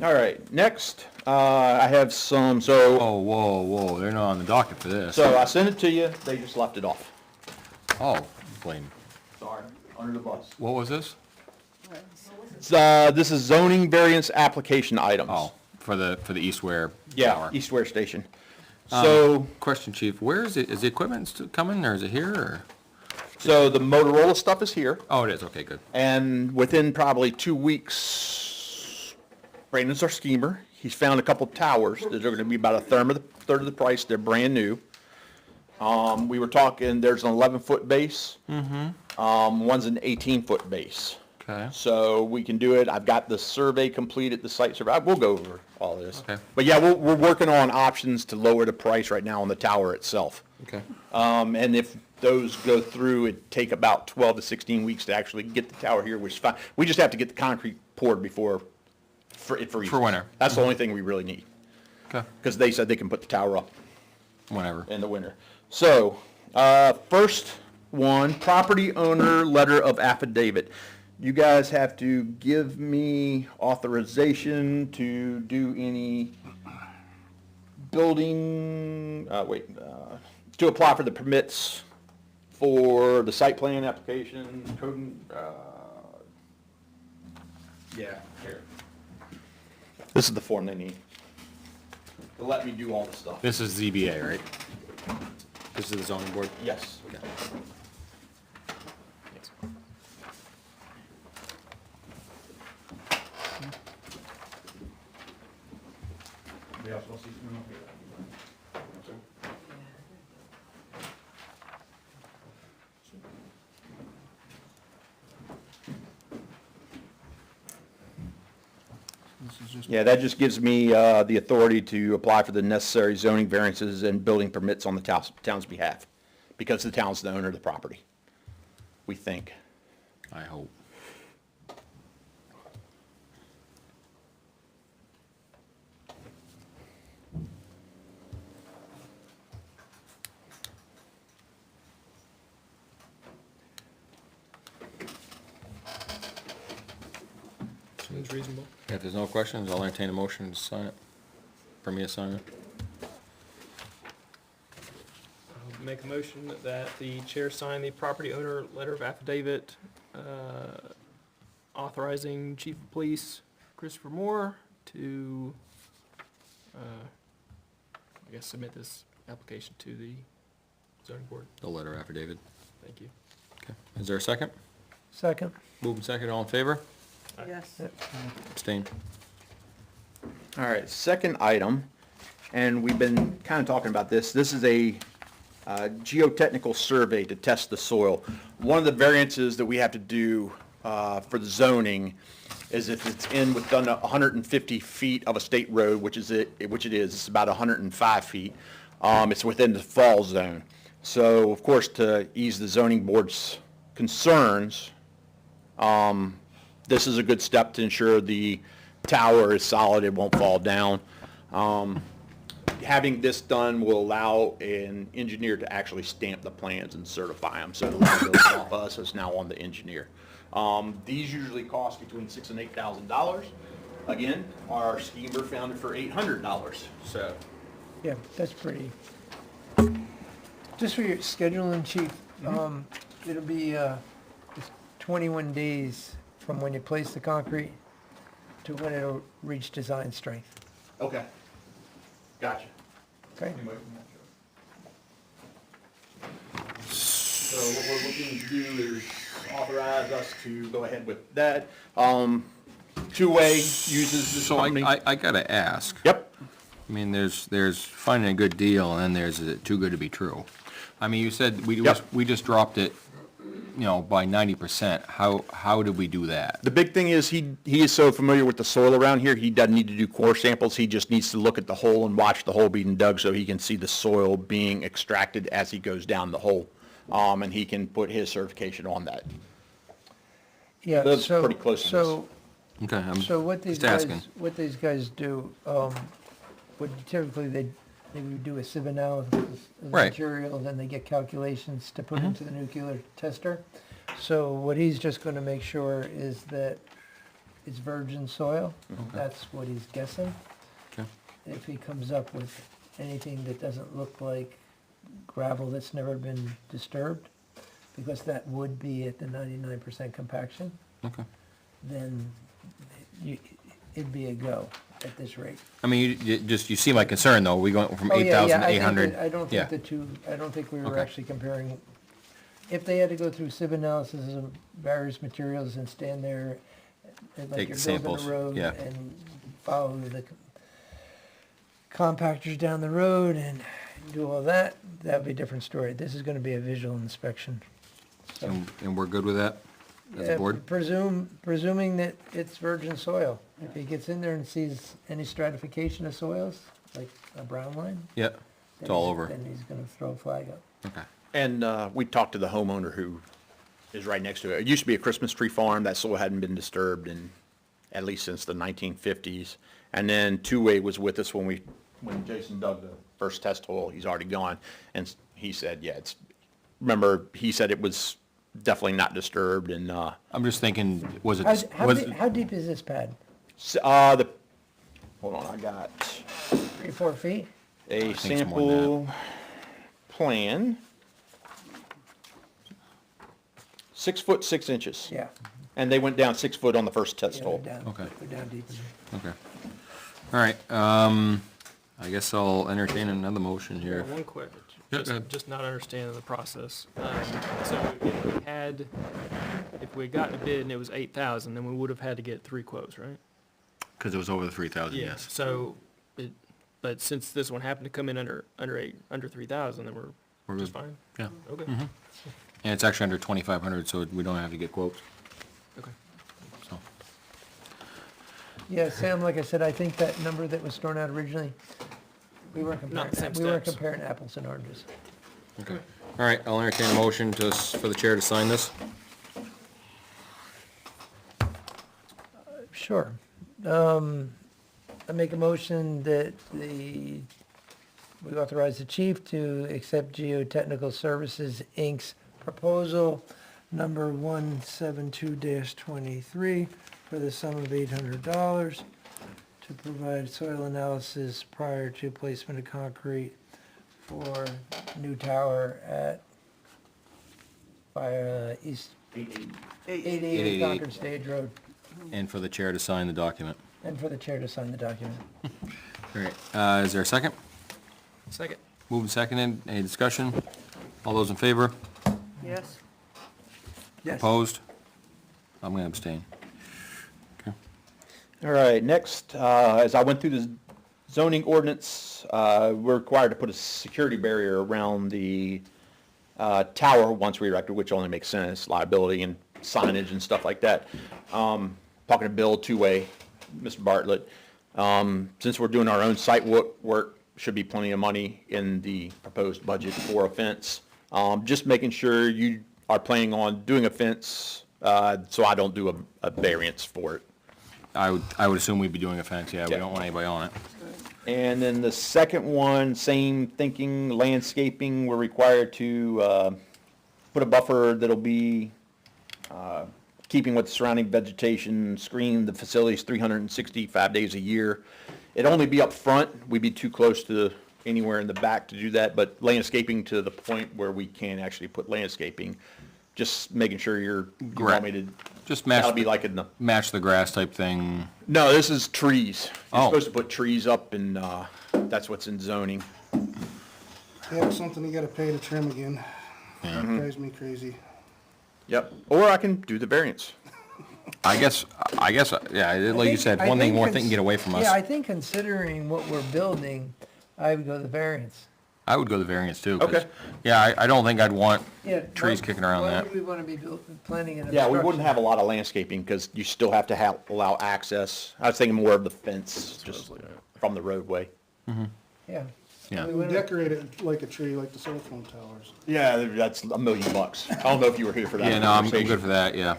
All right, next, I have some, so Whoa, they're not on the docket for this. I sent it to you, they just left it off. Oh, blame. Sorry, under the bus. What was this? This is zoning variance application items. Oh, for the East Ware Yeah, Tower. East Ware Station. So, Question, Chief, where is it? Is the equipment still coming, or is it here, or? so the Motorola stuff is here, Oh, it is, okay, good. and within probably 2 weeks, Brandon's our schemer. He's found a couple towers that are gonna be about a third of the price. They're brand new. We were talking, there's an 11-foot base. One's an 18-foot base. Okay. So we can do it. I've got the survey completed, the site survey. We'll go over all this. Okay. But yeah, we're working on options to lower the price right now on the tower itself. Okay. And if those go through, it'd take about 12 to 16 weeks to actually get the tower here, which is fine. We just have to get the concrete poured before it freezes. For winter. That's the only thing we really need, Okay, because they said they can put the tower up whenever. in the winter. So, first one, property owner letter of affidavit. You guys have to give me authorization to do any building, to apply for the permits for the site plan application, code, yeah, here. This is the form they need to let me do all the stuff. This is ZBA, right? This is the zoning board? Yes. This is just, Yeah, that just gives me the authority to apply for the necessary zoning variances and building permits on the town's behalf, because the town's the owner of the property, we think. I hope. Seems reasonable. If there's no questions, I'll entertain a motion to sign it, for me to sign it. I'll make a motion that the chair sign the property owner letter of affidavit, authorizing Chief of Police Christopher Moore to, I guess, submit this application to the zoning board. The letter affidavit. Thank you. Okay. Is there a second? Second. Move and second, all in favor? Yes. Abstain. All right, second item, and we've been kind of talking about this. This is a geotechnical survey to test the soil. One of the variances that we have to do for the zoning is if it's within 150 feet of a state road, which it is, it's about 105 feet, it's within the fall zone. So, of course, to ease the zoning board's concerns, this is a good step to ensure the tower is solid, it won't fall down. Having this done will allow an engineer to actually stamp the plans and certify them, so the liability off us is now on the engineer. These usually cost between $6,000 and $8,000. Again, our schemer found it for $800, so. Yeah, that's pretty. Just for your scheduling, chief, it'll be, it's 21 days from when you place the concrete. to when it'll reach design strength, Okay. Gotcha. okay? So what we're looking to do is authorize us to go ahead with that. Two-way uses this So company. I gotta ask. Yep. I mean, there's finding a good deal, and there's is it too good to be true. I mean, you said Yep. we just dropped it, by 90%. How did we do that? The big thing is he is so familiar with the soil around here, he doesn't need to do core samples. He just needs to look at the hole and watch the hole being dug so he can see the soil being extracted as he goes down the hole. And he can put his certification on that. Yeah, That's so, pretty close to so, Okay, I'm so what these just guys, asking. what these guys do, what typically they would do a sieve analysis of the Right. material, then they get calculations to Mm-hmm. put into the nuclear tester. So what he's just gonna make sure is that it's virgin soil, that's what he's guessing. Okay. If he comes up with anything that doesn't look like gravel that's never been disturbed, because that would be at the 99% compaction, Okay. then it'd be a go at this rate. I mean, you see my concern, though. We going from Oh, yeah, yeah, 8,800. I don't Yeah. think I don't think we were Okay. actually comparing. If they had to go through sieve analysis of various materials and stand there, Take like you're building samples, a road yeah. and follow the compactors down the road and do all that, that would be a different story. This is gonna be a visual inspection. So, And we're good with that as a yeah, board? presuming that it's virgin soil. If he gets in there and sees any stratification of soils, like a brown line, Yeah, then it's all he's- over. Then he's gonna throw a flag up. Okay. And we talked to the homeowner who is right next to it. It used to be a Christmas tree farm. That soil hadn't been disturbed in, at least since the 1950s. And then Two-Way was with us when Jason dug the first test hole. He's already gone. And he said, yeah, remember, he said it was definitely not disturbed and, I'm just thinking, was it, How deep is this pad? hold on, I got 3, 4 feet? a think it's more than sample plan. 6 foot 6 inches. Yeah. And they went down 6 foot on the first test Yeah, hole. they're down, Okay. they're down deep. okay. All right, I guess I'll entertain another motion here. One quick, Yeah, go ahead. just not understanding the process. So if we had gotten a bid and it was 8,000, then we would have had to get 3 quotes, right? Because it was over the 3,000, yes. So, but since this one happened to come in under 3,000, then We're we're just good. fine? Yeah, Okay, and it's actually under 2,500, so we don't have to get quotes, okay. so. Yeah, Sam, like I said, I think that number that was thrown out originally, we weren't Not the same comparing, we weren't steps. comparing apples and oranges. Okay. All right, I'll entertain a motion for the chair to sign this. Sure. I make a motion that we authorize the chief to accept Geotechnical Services, Inc.'s proposal number 172-23 for the sum of $800 to provide soil analysis prior to placement of concrete for new tower at East 880 888. Concord Stage Road, And for the chair to sign the document. and for the chair to sign the document. All right, is there a second? Second. Moved and seconded, any discussion? All those in favor? Yes? Yes. Opposed? I'm gonna abstain. Okay. All right, next, as I went through the zoning ordinance, we're required to put a security barrier around the tower once we erect it, which only makes sense, liability and signage and stuff like that. Talking to Bill Two-Way, Mr. Bartlett, since we're doing our own site work, should be plenty of money in the proposed budget for a fence. Just making sure you are planning on doing a fence, so I don't do a variance for it. I would assume we'd be doing a fence, yeah, we Yeah. don't want anybody on it. And then the second one, same thinking, landscaping, we're required to put a buffer that'll be keeping with the surrounding vegetation, screen the facilities 365 days a year. It'd only be up front, we'd be too close to anywhere in the back to do that, but landscaping to the point where we can actually put landscaping. just making sure you want Correct. me to, Just match, that'll be like in the, match the grass type thing. no, this is trees. You're Oh. supposed to put trees up and, that's what's in zoning. Yeah, something you gotta pay to trim again. Drives me crazy. Yep, or I can do the variance. I guess, yeah, like you said, one thing more thing can get away from us. Yeah, I think considering what we're building, I would go the variance. I would go the variance too. 'cause, Okay. Yeah, I don't think I'd want Yeah. trees kicking around Why that. would we want to be planning an Yeah, we obstruction? wouldn't have a lot of landscaping, because you still have to allow access. I was thinking more of the fence, just from the roadway. Yeah. Yeah. We We wouldn't- decorate it like a tree, like the cell phone towers. Yeah, that's $1,000,000. I don't know if you were here for that Yeah, no, I'm conversation. good for that, yeah.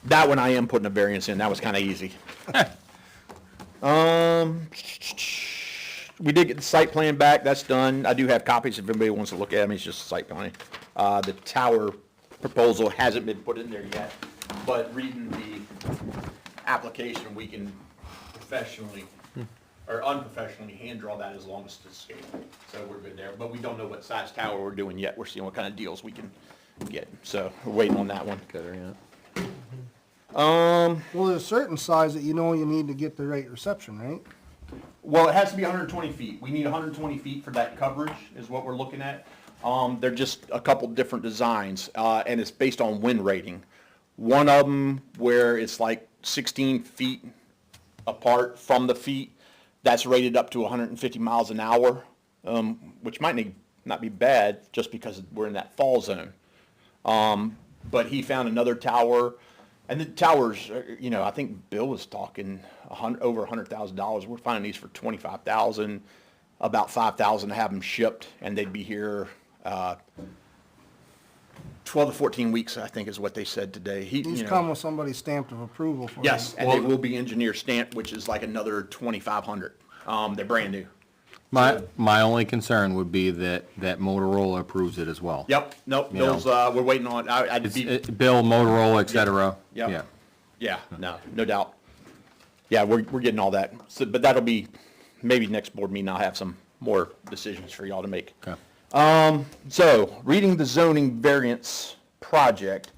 That one I am putting a variance in, that was kinda easy. We did get the site plan back, that's done. I do have copies if anybody wants to look at them, it's just a site plan. The tower proposal hasn't been put in there yet, but reading the application, we can professionally, or unprofessionally hand draw that as long as it's scale. So we're good there, but we don't know what size tower we're doing yet. We're seeing what kind of deals we can get, so we're waiting on that one. Well, there's a certain size that you know you need to get the right reception, right? Well, it has to be 120 feet. We need 120 feet for that coverage is what we're looking at. They're just a couple different designs, and it's based on wind rating. One of them where it's like 16 feet apart from the feet, that's rated up to 150 miles an hour, which might not be bad just because we're in that fall zone. But he found another tower, and the towers, I think Bill was talking over $100,000. We're finding these for $25,000, about $5,000 to have them shipped, and they'd be here 12 to 14 weeks, I think is what they said today. These come with somebody's stamp of approval for them. Yes, and they will be engineer stamped, which is like another 2,500. They're brand new. My only concern would be that Motorola approves it as well. Yep, nope, You know. Bill's, we're waiting on, I'd It's, be, Bill, Motorola, et cetera. Yep. Yeah. yeah, no doubt. Yeah, we're getting all that. So, but that'll be, maybe next board meeting, I'll have some more decisions for y'all to make. Okay. So, reading the zoning variance project,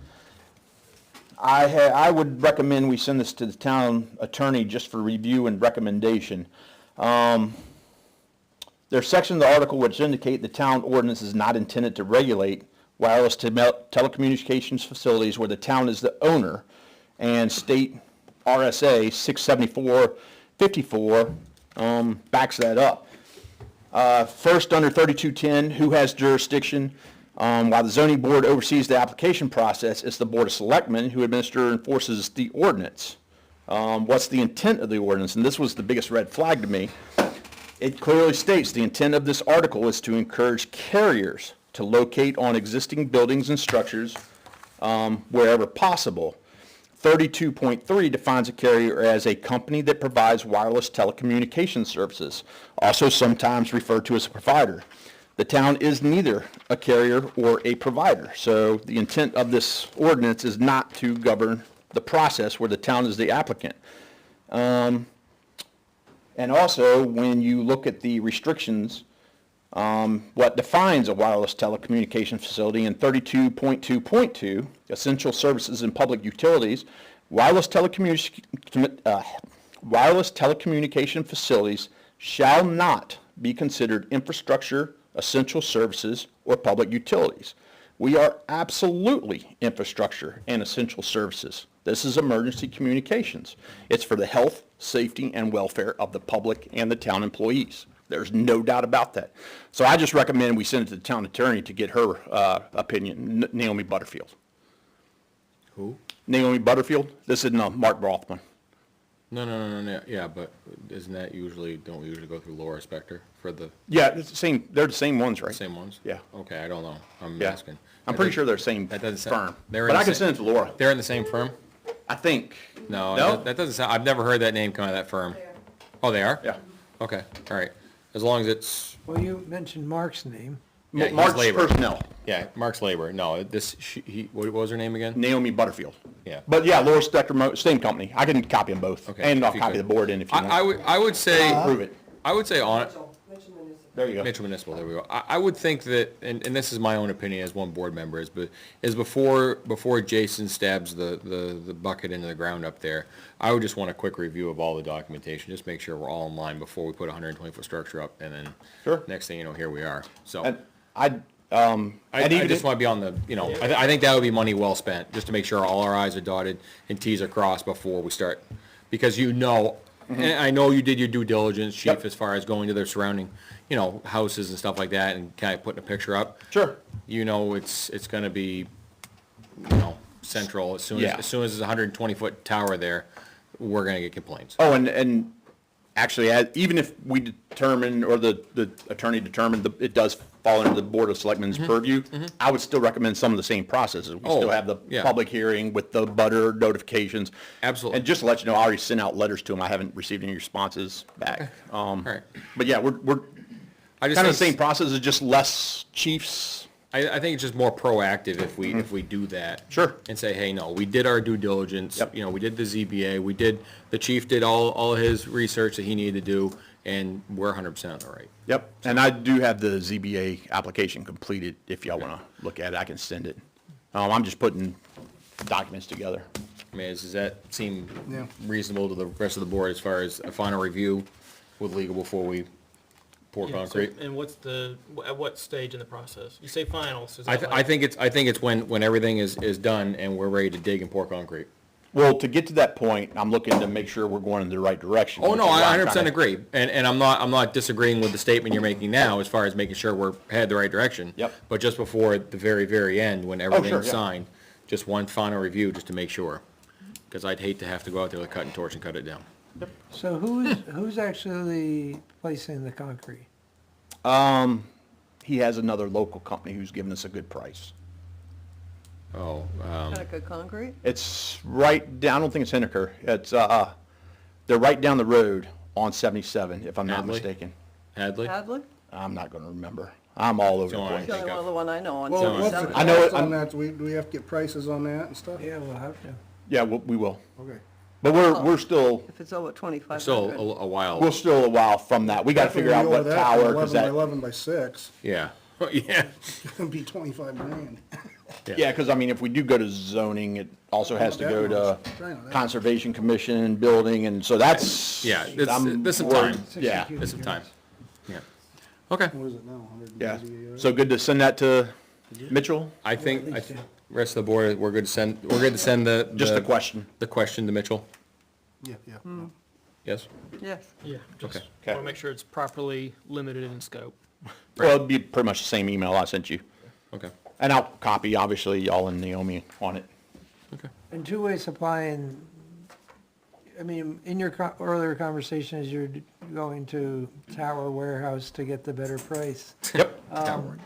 I would recommend we send this to the town attorney just for review and recommendation. There's sections of the article which indicate the town ordinance is not intended to regulate wireless telecommunications facilities where the town is the owner, and state RSA 674-54 backs that up. First, under 3210, who has jurisdiction? While the zoning board oversees the application process, it's the Board of Selectmen who administers and enforces the ordinance. What's the intent of the ordinance? And this was the biggest red flag to me. It clearly states the intent of this article is to encourage carriers to locate on existing buildings and structures wherever possible. 32.3 defines a carrier as a company that provides wireless telecommunication services, also sometimes referred to as a provider. The town is neither a carrier or a provider, so the intent of this ordinance is not to govern the process where the town is the applicant. And also, when you look at the restrictions, what defines a wireless telecommunication facility in 32.2.2, essential services and public utilities, wireless telecommunication facilities shall not be considered infrastructure, essential services, or public utilities. We are absolutely infrastructure and essential services. This is emergency communications. It's for the health, safety, and welfare of the public and the town employees. There's no doubt about that. So I just recommend we send it to the town attorney to get her opinion, Naomi Butterfield. Who? Naomi Butterfield, this isn't Mark Rothman. No, yeah, but isn't that don't we usually go through Laura Spector for the Yeah, it's the same, they're the same ones, right? same ones? Yeah. Okay, I don't know, I'm Yeah. asking. I'm pretty sure they're the same That doesn't firm. sound, they're in But the I can same- send it to Laura. They're in the same firm? I think. No, No? that doesn't sound, I've never heard that name come out of that firm. Oh, they are? Yeah. Okay, all right, as long as it's, Well, you mentioned Mark's name. Yeah, he's Mark's labor. personnel, yeah, Mark's Labor, no, what was her name again? Naomi Butterfield. Yeah. But yeah, Laura Spector, same company. I can copy them both. Okay, And I'll if you copy could. the board in if you want. I would say, Prove it. I would say on it, There you go. Mitchell Municipal, there we go. I would think that, and this is my own opinion as one board member, is before Jason stabs the bucket into the ground up there, I would just want a quick review of all the documentation, just make sure we're all in line before we put a 120-foot structure up, and then Sure. next thing you know, here we are. So And I just want to be on the, I think that would be money well spent, just to make sure all our i's are dotted and t's are crossed before we start. Because and I know you did your due diligence, chief, Yep. as far as going to their surrounding, houses and stuff like that, and kind of putting a picture up. Sure. It's gonna be, central. As soon Yeah. as there's a 120-foot tower there, we're gonna get complaints. Oh, and actually, even if we determine, or the attorney determined it does fall under the Board of Selectmen's purview, I would still recommend some of the same processes. We still have the yeah. public hearing with the butter notifications. Absolutely. And just to let you know, I already sent out letters to them. I haven't received any responses back. Right. But yeah, we're I just kind of the think same process, is just less chiefs. I think it's just more proactive if we do that. Sure. And say, hey, no, we did our due diligence. Yep. We did the ZBA, the chief did all his research that he needed to do, and we're 100% on the right. Yep, and I do have the ZBA application completed. If y'all want to look at it, I can send it. I'm just putting documents together. I mean, does that seem Yeah. reasonable to the rest of the board as far as a final review with legal before we pour Yeah, so- concrete? And at what stage in the process? You say final, so is I, that I think it's when everything is done and we're ready to dig and pour concrete. Well, to get to that point, I'm looking to make sure we're going in the right direction. Oh, no, which is why I I'm 100% trying to- agree, and I'm not disagreeing with the statement you're making now as far as making sure we're headed the right direction. Yep. But just before the very, very end, when everything's yeah. signed, just one final review just to make sure. Because I'd hate to have to go out there with a cutting torch and cut it down. So who's actually placing the concrete? He has another local company who's giving us a good price. Oh, Seneca Concrete? It's right down, I don't think it's Henniker. It's, they're right down the road on 77, if I'm not Hadley? mistaken. Hadley? Hadley? I'm not gonna remember. I'm all over the Don't worry. place. The only think of- one I know on Well, what's the 77. I know cost it- on that? Do we have to get prices on that and stuff? Yeah, we'll have to. Yeah, we will. Okay. But we're still, If it's over 2,500. Still a while. we're still a while from that. We gotta figure out what tower, cause 11 by that, 11 by 6, Yeah, yeah. it'd be 25 grand. yeah, cause I mean, if we do go to zoning, it also has to go to I know that. Conservation Commission, building, and so that's. Yeah, I'm there's some worried. time. Yeah, There's some time. Yeah. Okay. What is it now, yeah. 180 yards? So good to send that to Mitchell? I think, rest of the board, we're good to send the. Just a question. The question to Mitchell. Yeah, yeah. Yes? Yes. Yeah, just Okay. want to make sure it's properly limited in scope. Well, it'd be pretty much the same email I sent you. Okay. And I'll copy, obviously, y'all and Naomi on it. Okay. And two-way supply, and, I mean, in your earlier conversation, as you're going to Tower Warehouse to get the better price. Yep. Um,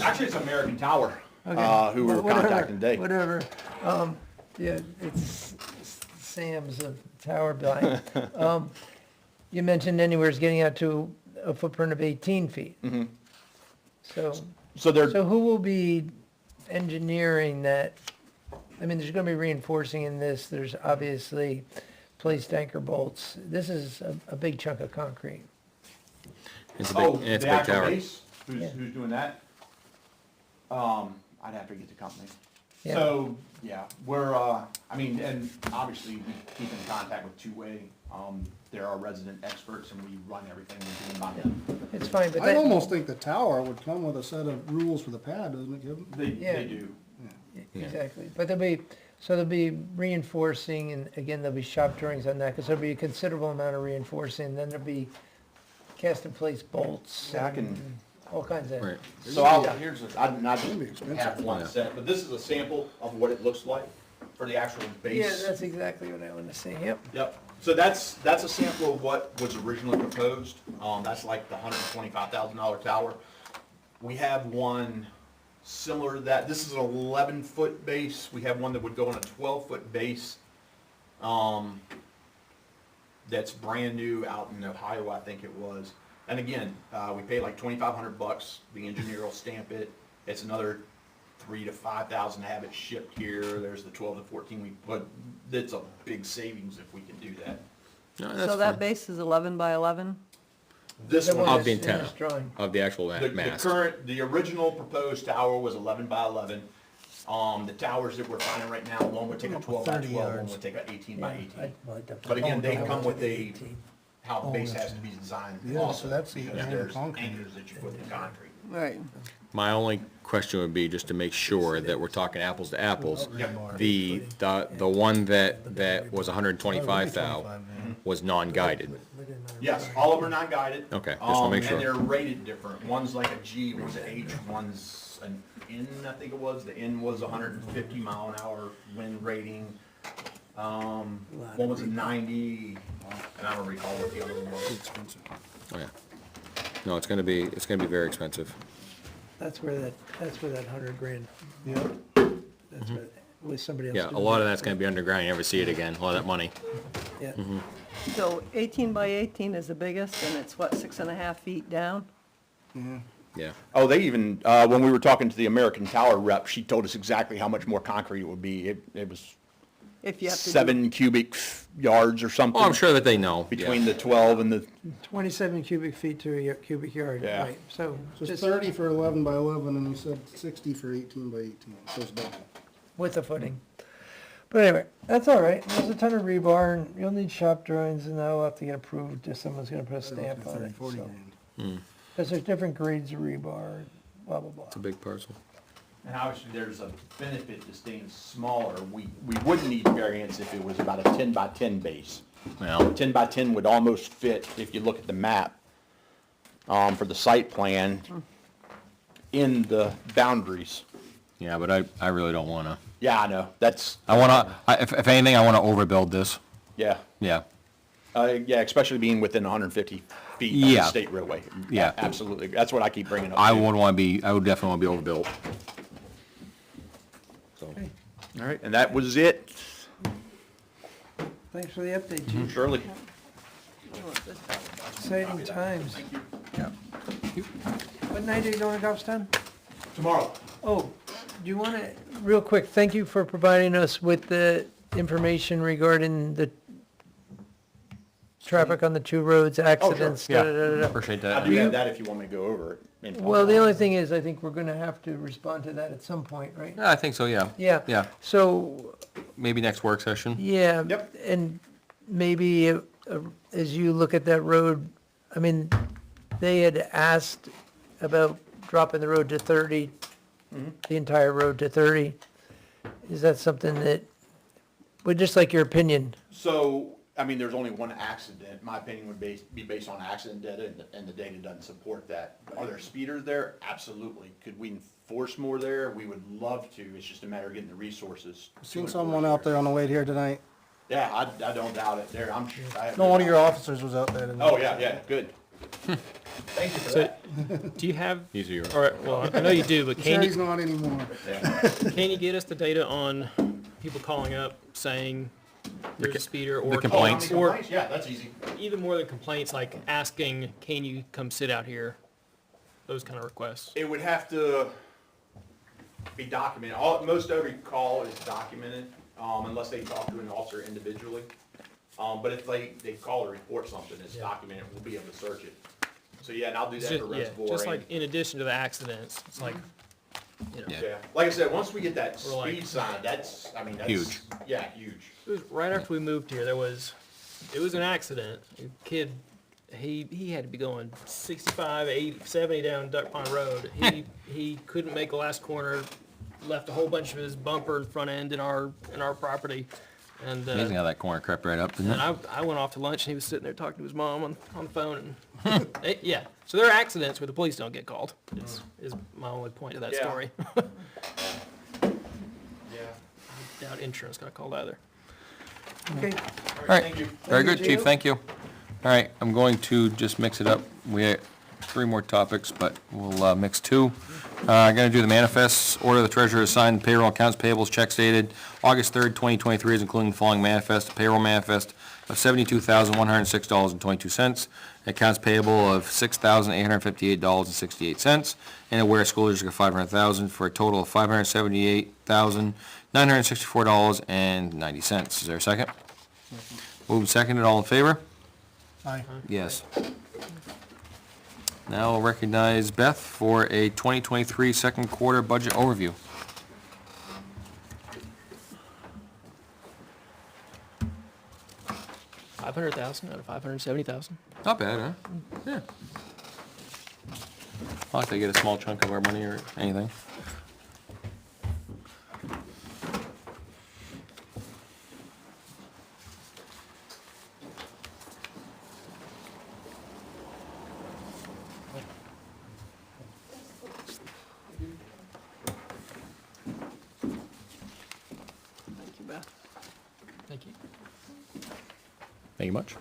Actually, it's American Tower, Okay. who we're Whatever, contacting today. Whatever. Yeah, it's Sam's of Tower buying. You mentioned anywhere's getting out to a footprint of 18 feet. Mm-hmm. So, So they're, so who will be engineering that? I mean, there's gonna be reinforcing in this. There's obviously placed anchor bolts. This is a big chunk of concrete. It's a big, it's a big tower. Yeah. who's doing that? I'd have to get the company. Yeah. So, yeah, we're, I mean, and obviously we keep in contact with Two-Way. They're our resident experts and we run everything we do by them. It's fine, but I that, almost think the tower would come with a set of rules for the pad, doesn't it, Kevin? Yeah. They do. exactly. But there'll be reinforcing, and again, there'll be shop drawings on that, because there'll be a considerable amount of reinforcing. Then there'll be cast in place bolts. Yeah, I can- and all kinds of. Right. So I'll, here's, I just It'd be expensive. have one set, but this is a sample of what it looks like for the actual base. Yeah, that's exactly what I want to see, yep. Yep, so that's a sample of what was originally proposed, that's like the $125,000 tower. We have one similar to that, this is an 11-foot base, we have one that would go on a 12-foot base, that's brand new out in Ohio, I think it was. And again, we pay like $2,500, the engineer will stamp it, it's another $3,000 to $5,000 to have it shipped here, there's the 12 to 14 week, but it's a big savings if we can do that. No, that's So that fine. base is 11 by 11? This The one, one Of the that's in this antenna. drawing. Of the actual the mast. current, the original proposed tower was 11 by 11. The towers that we're finding right now, one would take a 12 by 12, one would take a 18 by 18. But again, they come with how the base has to be designed Yeah, so also, that's the because anchor there's concrete. anchors that you put in concrete. Right. My only question would be just to make sure that we're talking apples to apples. The one that was 125,000 was non-guided. Yes, all of them are non-guided. Okay, just wanna make sure. And they're rated different. One's like a G, one's an H, one's an N, I think it was. The N was 150 mile an hour wind rating. One was a 90, and I don't recall what the other one was. Oh, yeah. No, it's gonna be very expensive. That's where that 100 grand, Yeah, that's what, with somebody else. Yeah, a doing lot of that. that's gonna be underground, you never see it again, a lot of that money. Yeah. So 18 by 18 is the biggest, and it's what, 6.5 feet down? yeah. Yeah. Oh, they even, when we were talking to the American Tower rep, she told us exactly how much more concrete it would be. It was If you have to do. 7 cubic yards or something. Oh, I'm sure that they know. Between the 12 and the, 27 cubic feet to a cubic yard, Yeah. right, so. So it's just 30 for 11 by 11, and you said 60 for 18 by 18, so it's double. With the footing. But anyway, that's all right, there's a ton of rebar, and you'll need shop drawings, and that'll have to get approved, if someone's gonna put a stamp on 30, it, 40 so. grand. Because there's different grades of rebar, blah, blah, blah. It's a big parcel. and obviously there's a benefit to staying smaller. We wouldn't need variance if it was about a 10 by 10 base. Well, 10 by 10 would almost fit, if you look at the map, for the site plan, in the boundaries. yeah, but I really don't wanna. Yeah, I know, that's, If anything, I wanna overbuild this. yeah. Yeah. Yeah, especially being within 150 feet of the Yeah. state railway. Yeah. Absolutely, that's what I keep bringing up. I too. would definitely wanna be overbuilt. So, All right, and that was it, Thanks for the update, Chief. Shirley. You want this down? Exciting times. What night are you going to Goffstown? Tomorrow. Oh, do you want to, real quick, thank you for providing us with the information regarding the traffic on the two roads, accidents, yeah. da-da-da-da. appreciate I that. do have that if you want me to go over it. Well, the only thing is, I think we're gonna have to respond to that at some point, right? Yeah, I think so, yeah. Yeah. Yeah, So, maybe next work session. yeah. Yep. And maybe as you look at that road, I mean, they had asked about dropping the road to 30, the entire road to 30. Is that something that, would just like your opinion? So, I mean, there's only one accident. My opinion would be based on accident data, and the data doesn't support that. Are there speeders there? Absolutely. Could we enforce more there? We would love to. It's just a matter of getting the resources. to Seen enforce someone out there on the way here tonight. Yeah, I don't doubt it. There, I'm sure. I have No, one of your officers was out there tonight. Oh, yeah, good. Thank you for So, that. do you have, These are yours. all right, well, I know you do, but Sure can he's you, not anymore. can you get us the data on people calling up saying there's a speeder or? complaints. Or Yeah, that's easy. even more than complaints, like asking, can you come sit out here? Those kind of requests. It would have to be documented. Most every call is documented, unless they talk to an officer individually. But if they call or report something, it's documented, we'll be able to search it. So yeah, and I'll do It's that just, for yeah, reservoir. just and- like in addition to the accidents, it's like, you know. Yeah. Yeah, like I said, once we get that We're like- speed sign, that's, I mean, that's. Huge. Yeah, huge. It was right after we moved here, it was an accident. A kid, he had to be going 65, 80, 70 down Duck Pond Road. He couldn't make the last corner, left a whole bunch of his bumper and front end in our property. And, Amazing how that corner crept right up, isn't and it? I went off to lunch and he was sitting there talking to his mom on the phone and, yeah. So there are accidents where the police don't get called, is my only point to that Yeah. story. Yeah. I doubt insurance got called either. Okay, All right. right, thank you. Very good, Chief. chief, thank you. All right, I'm going to just mix it up. We have 3 more topics, but we'll mix 2. I'm gonna do the manifests. Order the treasurer to sign the payroll accounts payables checks dated August 3rd, 2023, is including the following manifest: payroll manifest of $72,106.22, accounts payable of $6,858.68, and a where school district of $500,000 for a total of $578,964.90. Is there a second? Moved and seconded, all in favor? Aye. Yes. Now I'll recognize Beth for a 2023 second quarter budget overview. $500,000 out of $570,000. Not bad, huh? Yeah. I like to get a small chunk of our money or anything. Thank you, Beth. Thank you. Thank you much.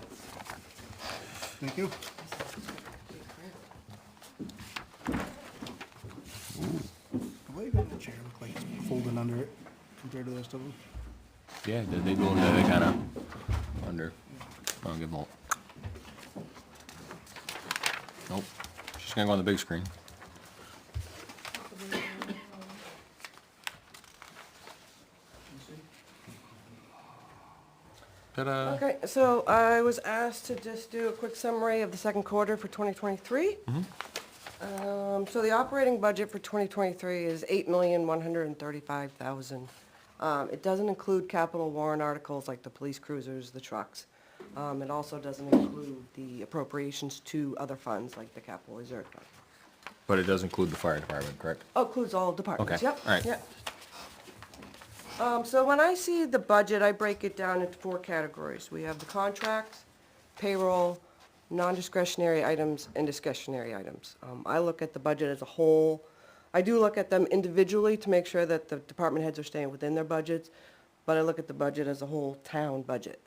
Thank you. Why you got that chair look like it's folded under it compared to the rest of them? Yeah, they go into the kind of under. I'll give them. Nope. She's gonna go on the big screen. Ta-da. Okay, so I was asked to just do a quick summary of the second quarter for 2023. So the operating budget for 2023 is $8,135,000. It doesn't include capital warrant articles like the police cruisers, the trucks. It also doesn't include the appropriations to other funds like the capital reserve fund. But it does include the fire department, correct? Oh, includes all departments, Okay, yep. all right. Yep. So when I see the budget, I break it down into 4 categories. We have the contracts, payroll, non-discretionary items, and discretionary items. I look at the budget as a whole. I do look at them individually to make sure that the department heads are staying within their budgets, but I look at the budget as a whole town budget.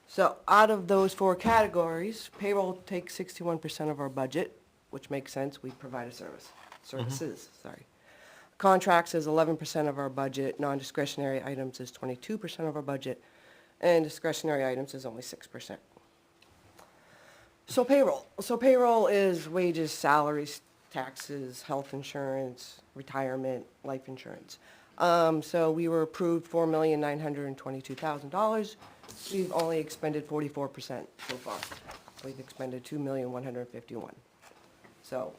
So out of those 4 categories, payroll takes 61% of our budget, which makes sense, we provide a services, sorry. Contracts is 11% of our budget, non-discretionary items is 22% of our budget, and discretionary items is only 6%. So payroll is wages, salaries, taxes, health insurance, retirement, life insurance. So we were approved $4,922,000. We've only expended 44% so far. We've expended $2,151,000. So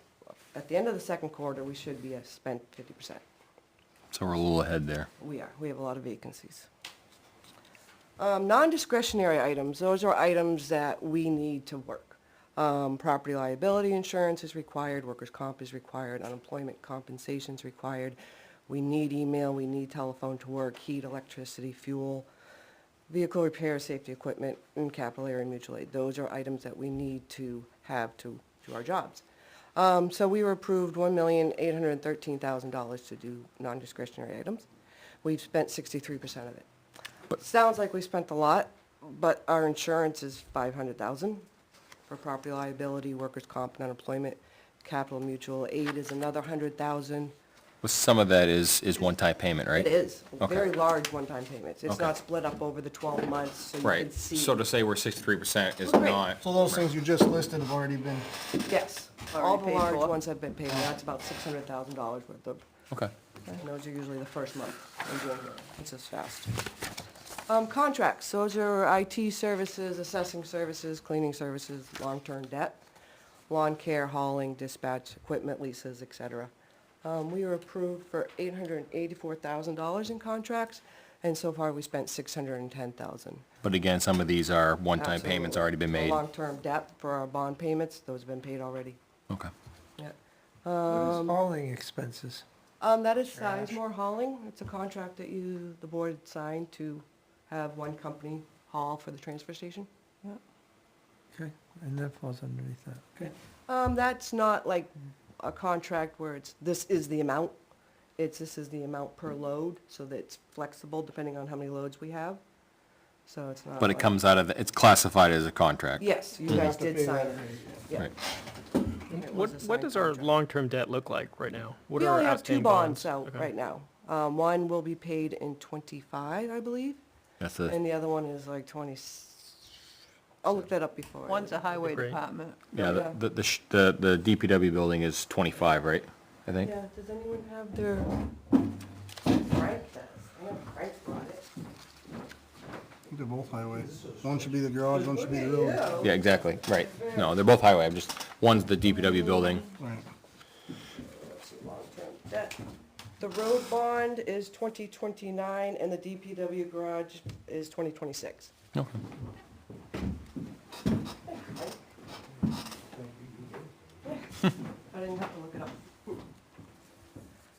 at the end of the second quarter, we should be spent 50%. So we're a little ahead there. We are. We have a lot of vacancies. Non-discretionary items, those are items that we need to work. Property liability insurance is required, workers' comp is required, unemployment compensation is required. We need email, we need telephone to work, heat, electricity, fuel, vehicle repair, safety equipment, and capital area mutual aid. Those are items that we need to have to do our jobs. So we were approved $1,813,000 to do non-discretionary items. We've spent 63% of it. Sounds like we spent a lot, but our insurance is $500,000 for property liability, workers' comp, and unemployment. Capital mutual aid is another $100,000. Well, some of that is one-time payment, right? It is, Okay. very large one-time payments. It's Okay. not split up over the 12 months, so you can Right. see. So to say we're 63% is Right. not. So those things you just listed have already been, Yes, all Already the paid large for. ones have been paid, and that's about $600,000 worth of, Okay. and those are usually the first month in January. It's just fast. Contracts, those are IT services, assessing services, cleaning services, long-term debt, lawn care, hauling, dispatch, equipment leases, et cetera. We were approved for $884,000 in contracts, and so far we spent $610,000. But again, some of these are one-time payments already been made. Long-term debt for our bond payments, those have been paid already. Okay. Yeah. What is hauling expenses? That is Sizemore Hauling. It's a contract that the board signed to have one company haul for the transfer station. Okay, and that falls underneath that. Okay. That's not like a contract where this is the amount. This is the amount per load, so that it's flexible depending on how many loads we have. So it's not. But it like- comes out of, it's classified as a contract. Yes, you you guys have to did pay sign that. it. Yeah. Right. It was a What signed does our contract. long-term debt look like right now? What We are our only have 2 outstanding bonds out Okay. right now. One will be paid in '25, I believe, That's the, and the other one is like 20. I'll look that up before. One's a highway Great. department. yeah, Yeah. the DPW building is 25, right? I think? Yeah, does anyone have their, Frank does, I know Frank's brought it. They're both highway. One should be the garage, one should be the road. Yeah, exactly, right. No, they're both highway, I'm just, one's the DPW building. Right. Long-term debt. The road bond is 2029 and the DPW garage is 2026. Okay. I didn't have to look it up.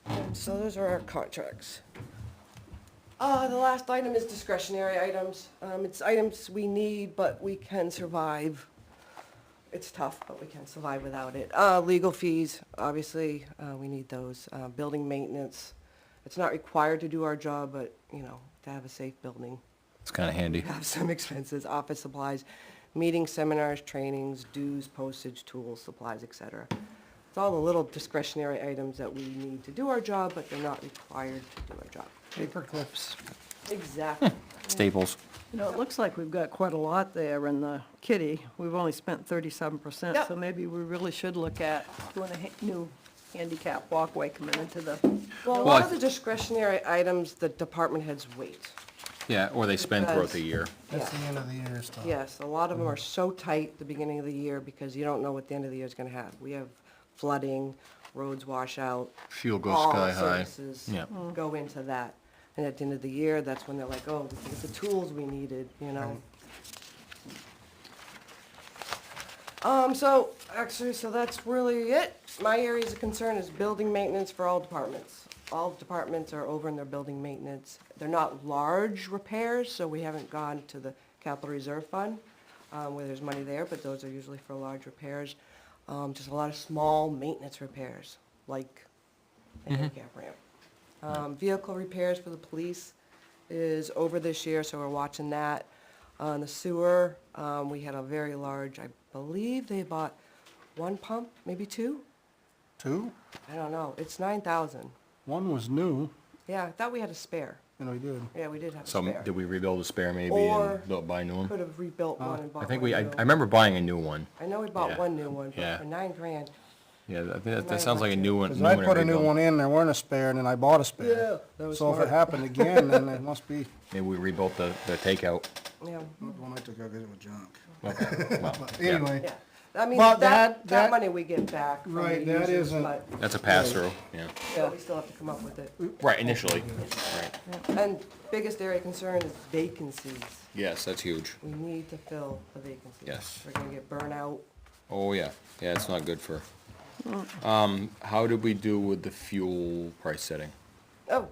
And so those are our contracts. The last item is discretionary items. It's items we need, but we can survive. It's tough, but we can survive without it. Legal fees, obviously, we need those. Building maintenance, it's not required to do our job, but, you know, to have a safe building. It's kinda handy. Have some expenses, office supplies, meetings, seminars, trainings, dues, postage, tools, supplies, etc. It's all the little discretionary items that we need to do our job, but they're not required to do our job. Paper clips. Exactly. Staples. You know, it looks like we've got quite a lot there in the kitty. We've only spent 37%, Yep. so maybe we really should look at doing a new handicap walkway coming into the, Well, a lot of the discretionary items, the department heads wait. Yeah, or they spend throughout the year. That's the end of the year stuff. Yes, a lot of them are so tight at the beginning of the year because you don't know what the end of the year is gonna have. We have flooding, roads wash out. Fuel goes all sky high. services Yeah. go into that. And at the end of the year, that's when they're like, oh, we can get the tools we needed, you know? So, actually, so that's really it. My areas of concern is building maintenance for all departments. All departments are over in their building maintenance. They're not large repairs, so we haven't gone to the capital reserve fund, where there's money there, but those are usually for large repairs. Just a lot of small maintenance repairs, like a handicap ramp. Vehicle repairs for the police is over this year, so we're watching that. On the sewer, we had a very large, I believe they bought one pump, maybe two? Two? I don't know, it's 9,000. One was new, Yeah, I thought we had a spare. and we did. Yeah, we did have a So spare. did we rebuild a spare maybe Or- and buy a new one? Could have rebuilt one and bought I one think new. I remember buying a new one. I know we bought Yeah. one new one, but Yeah. for $9,000. Yeah, I think that sounds like a new one. Cause I put a new rebuild. one in, there weren't a spare, and then I bought a spare. that was So if smart. it happened again, then it must be, Maybe we rebuilt the takeout. Yeah, the one I took out, 'cause it was junk. Okay, well, But yeah. anyway, yeah. I mean, But that that- money we get back from the Right, that users, isn't- but That's a pass-through, yeah. yeah, we still have to come up with it. Right, initially, right. And biggest area of concern is vacancies. Yes, that's huge. We need to fill the vacancies. Yes. We're gonna get burnout. Oh, yeah, yeah, it's not good for, how did we do with the fuel price setting? Oh,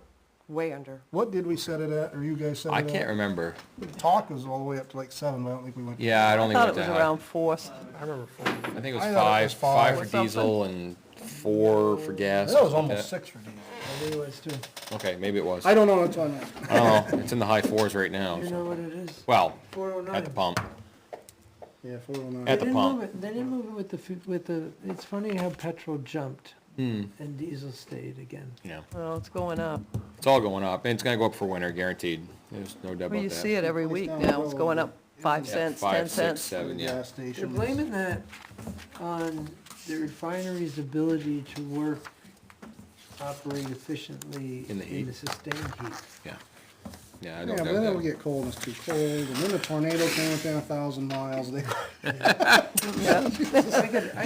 way under. what did we set it at, or you guys set it I at? can't remember. Talk was all the way up to like 7, but I don't think we went. Yeah, I don't I think thought it it went was that high. around 4. I think it was I thought it was five for five. diesel and 4 for gas. That was something almost like 6 for diesel. I think it was too. that. Okay, maybe it was. I don't know, it's on that. I don't know, it's in the high 4s right now. You so- know what it is? Well, 409. at the pump. Yeah, 409. At the They didn't pump. move it, they didn't move it with the, it's funny how petrol jumped and diesel stayed again. Yeah, Well, it's going up. it's all going up, and it's gonna go up for winter, guaranteed. There's no doubt Well, about you that. see it every week now. It's going up 5 Yeah, cents, 5, 10 6, cents. 7, yeah. Gas They're stations. blaming that on the refinery's ability to work, operate efficiently In the heat. sustained heat. Yeah, yeah, I Yeah, don't but doubt then it'll that. get cold, and it's too cold, and then the tornado came within 1,000 miles, they, I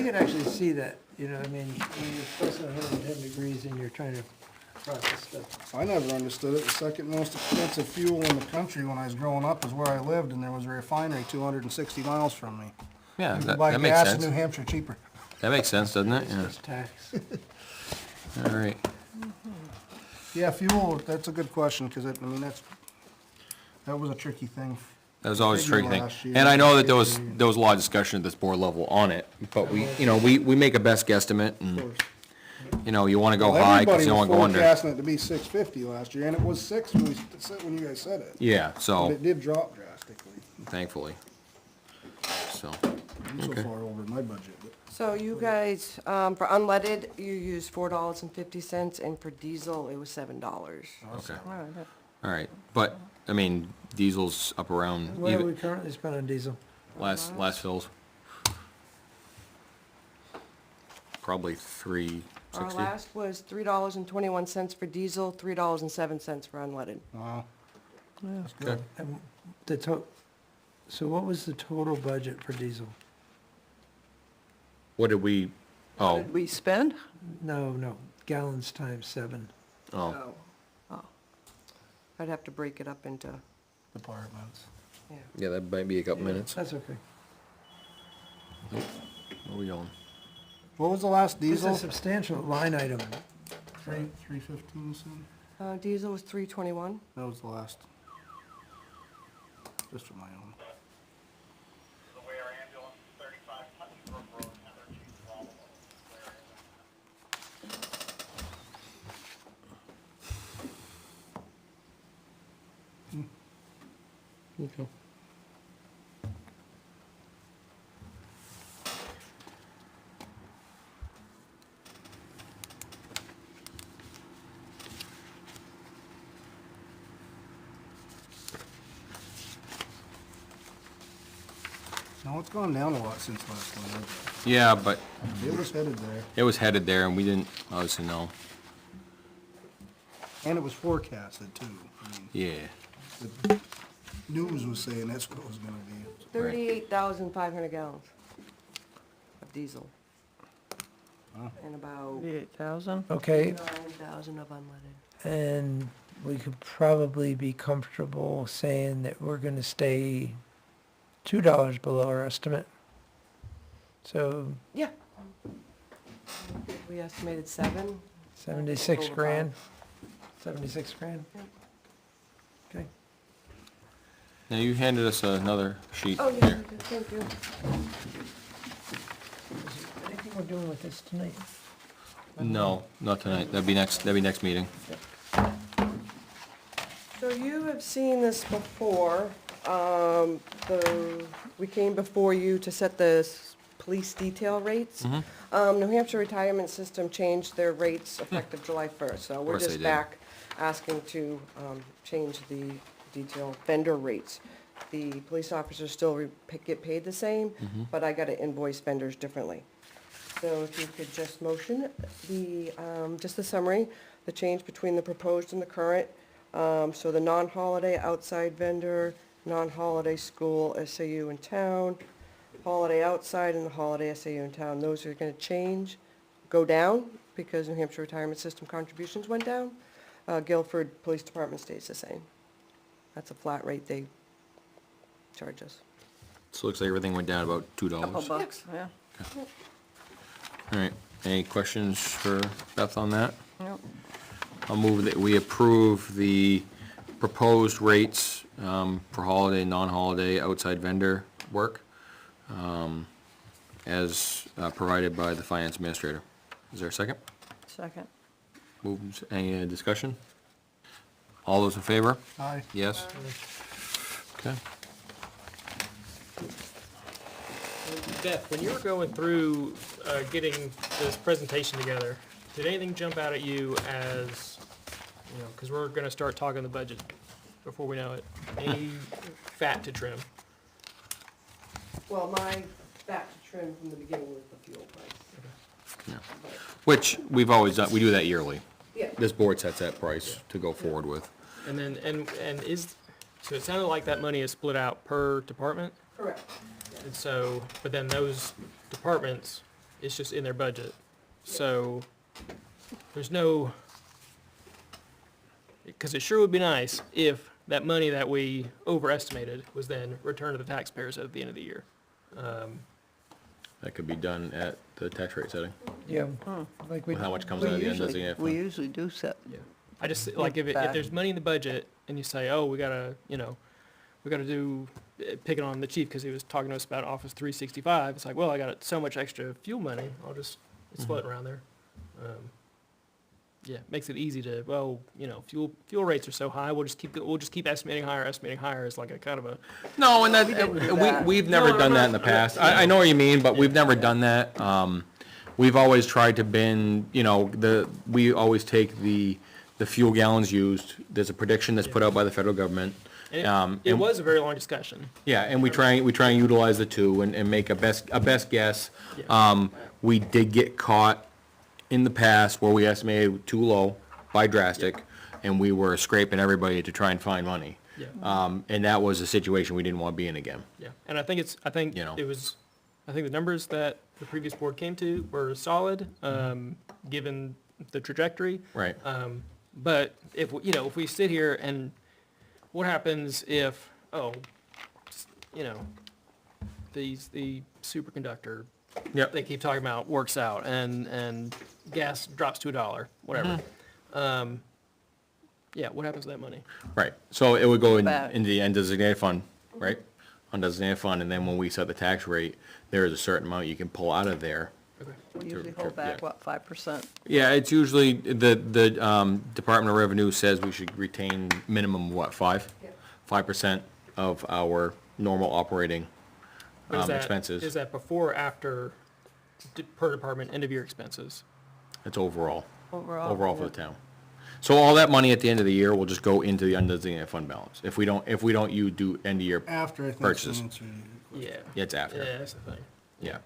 could actually see that, you know, I mean, when you're close to 110 degrees and you're trying to process stuff. I never understood it. The second most expensive fuel in the country when I was growing up is where I lived, and there was a refinery 260 miles from me. Yeah, You that could buy that makes gas in sense. New Hampshire cheaper. That makes sense, doesn't it? Yeah, It's tax. all right. Yeah, fuel, that's a good question, because I mean, that was a tricky thing. That was always a Figure tricky thing. last year, And I know that this year. there was a lot of discussion at this board level on it, but we make a best guesstimate, Of and, course. you wanna go Well, high, cause everybody you don't was wanna go under. forecasting it to be 650 last year, and it was 6 when you guys said it. Yeah, But so, it did drop drastically. thankfully. So, I'm so Okay. far over my budget, but So you guys, for unleaded, you use $4.50, and for diesel, it was $7. okay, All right. all right. But, I mean, diesel's up around, What do we even, currently spend on diesel? last fills. Probably Our 360. last was $3.21 for diesel, $3.07 for unleaded. wow. That's Okay. good. And So what was the total budget for diesel? What did we, oh, Did we spend? No, gallons times 7. oh, I'd have to break it up into, Departments. yeah, that might be a couple minutes. That's okay. Where are we going? What was the last It's diesel? a substantial line item. 315 soon? diesel was 321. That was the last. Just for my own. Okay. No, it's gone down a lot since last one. Yeah, but It was headed there, it was headed there and we didn't obviously know. and it was forecasted too. I mean, Yeah. the news was saying that's what it was gonna be. 38,500 gallons of diesel. Wow. And about 38,000? Okay, 9,000 of unleaded. and we could probably be comfortable saying that we're gonna stay $2 below our estimate. So Yeah. We estimated 7. 76 Over grand? 76 grand? Yeah. Okay. Now, you handed us another sheet Oh, yeah, here. thank you. Anything we're doing with this tonight? No, not tonight. That'd be next meeting. So you have seen this before. We came before you to set the police detail rates. New Hampshire Retirement System changed their rates effective July 1st, so we're course they just did. back asking to change the detail vendor rates. The police officers still get paid the same, but I gotta invoice vendors differently. So if you could just motion just the summary, the change between the proposed and the current. So the non-holiday outside vendor, non-holiday school SAU in town, holiday outside and the holiday SAU in town, those are gonna change, go down, because New Hampshire Retirement System contributions went down. Guilford Police Department stays the same. That's a flat rate they charge us. So it looks like everything went down about $2. Couple bucks, yeah. All right, any questions for Beth on that? Yep. I'll move that we approve the proposed rates for holiday, non-holiday, outside vendor work as provided by the finance administrator. Is there a second? Second. Moves, any discussion? All those in favor? Aye. Yes? Okay. Beth, when you were going through getting this presentation together, did anything jump out at you as, because we're going to start talking the budget before we know it, any fat to trim? Well, my back to trim from the beginning was the fuel price. Yeah. Which we've always done, we do that yearly. Yeah. This board sets that price to go forward with. And then, and is, so it sounded like that money is split out per department? Correct. And so, but then those departments, it's just in their budget. So there's no, because it sure would be nice if that money that we overestimated was then returned to the taxpayers at the end of the year. That could be done at the tax rate setting. Yeah, like we, With how much comes out at the end, doesn't it? We usually do set, I just, like, if back. there's money in the budget and you say, oh, we gotta do, picking on the chief because he was talking to us about Office 365, it's like, well, I got so much extra fuel money, I'll just, it's floating around there. Yeah, makes it easy to, well, fuel rates are so high, we'll just keep estimating higher is like a kind of a, No, and that. we've never done that in the past. I know what you mean, but we've never done that. We've always tried to bend, we always take the fuel gallons used. There's a prediction that's put out by the federal government. and it was a very long discussion. Yeah, and we try and utilize the two and make a best guess. Yeah. We did get caught in the past where we estimated too low by drastic, and we were scraping everybody to try and find money. Yeah. And that was a situation we didn't want to be in again. Yeah, and I think You know. I think the numbers that the previous board came to were solid, given the trajectory. Right. But if, if we sit here and what happens if, the superconductor Yep. they keep talking about works out and gas drops to $1, whatever. Yeah, what happens to that money? Right, so it would go Back. into the undesignated fund, right? Undesignated fund, and then when we set the tax rate, there is a certain amount you can pull out of there. Okay. We usually Sure, hold back, yeah. what, 5%? Yeah, it's usually, the Department of Revenue says we should retain minimum, what, 5% of our normal operating But is expenses. that before or after per department end of year expenses? It's overall Overall. for the town. So all that money at the end of the year will just go into the undesignated fund balance. If we don't do end of year, After, I think. Purchases. Yeah. yeah, it's after, Yeah, that's the thing. yeah.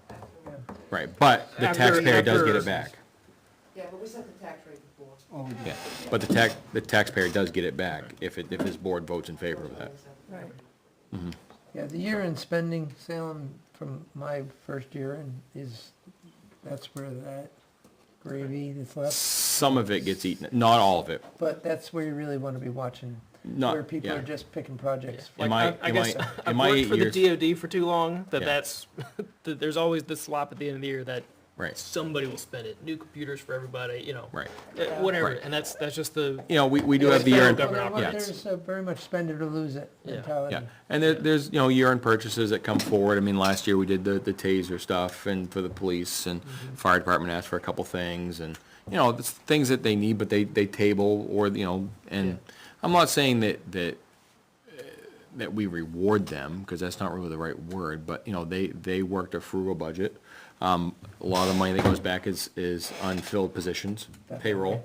Right, but the After- taxpayer does get after- it back. Yeah, but we set the tax rate before. Oh, we did. Yeah, but the taxpayer does get it back if this board votes in favor of that. Right. Yeah, the year-end spending, Salem, from my first year in, that's where that gravy that's left. Some of it gets eaten, not all of it. But that's where you really want to be watching, Not, where people yeah. are just picking projects. In Like, my- I in guess my- I've in my worked 8 for the years- DOD for too long that Yeah. that's, that there's always this slop at the end of the year that Right, somebody will spend it. New computers for everybody, right. whatever. Right. And that's just the, You know, we do Yeah, have the it's year-end, federal government Well, operates. there's very much spend it or lose it Yeah. mentality. yeah. And there's, year-end purchases that come forward. I mean, last year we did the taser stuff and for the police and fire department asked for a couple things and, it's things that they need, but they table or, and I'm not saying that we reward them, because that's not really the right word, but, they worked a frugal budget. A lot of the money that goes back is unfilled positions, payroll,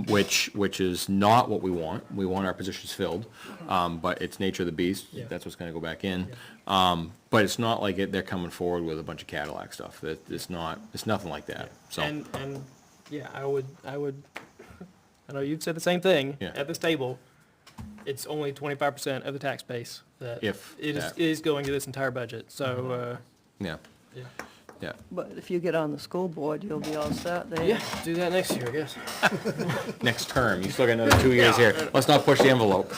which is not what we want. We want our positions filled, but it's nature of the beast. Yeah. That's what's gonna go back in. But it's not like they're coming forward with a bunch of Cadillac stuff. It's nothing like that, so. and yeah, I would, I know you'd said the same thing Yeah. at this table. It's only 25% of the tax base that If it that. is going to this entire budget. So, Yeah, yeah. yeah. But if you get on the school board, you'll be all set there. Yeah, do that next year, I guess. Next term, you still got another 2 years here. Let's not push the envelope.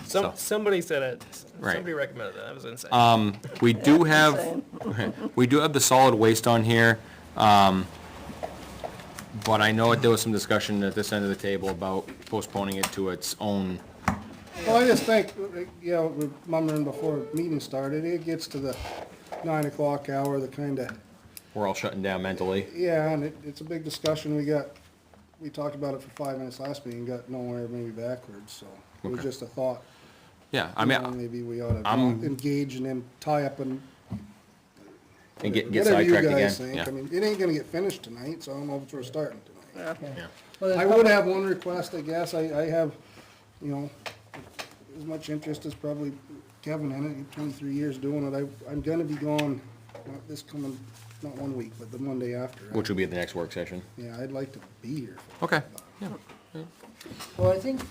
So. Somebody said it. Right. Somebody recommended that. I was gonna say. We do have, Same. we do have the solid waste on here. But I know there was some discussion at this end of the table about postponing it to its own. Well, I just think, we're mumbling before the meeting started, it gets to the 9 o'clock hour, the kinda, We're all shutting down mentally. yeah, and it's a big discussion, we talked about it for 5 minutes last meeting, got nowhere, maybe backwards, so. It was Okay. just a thought, Yeah, I mean, maybe we ought to I'm- engage and then tie up and. and get Whatever you sidetracked again. guys think. Yeah. I mean, it ain't gonna get finished tonight, so I don't know if we're starting tonight. Yeah. Yeah. Well, there's I a would couple- have one request, I guess, I have, as much interest as probably Kevin in it, 23 years doing it, I'm gonna be gone, not this coming, not 1 week, but the Monday after. Which will be at the next work session. Yeah, I'd like to be here. Okay. Well, I think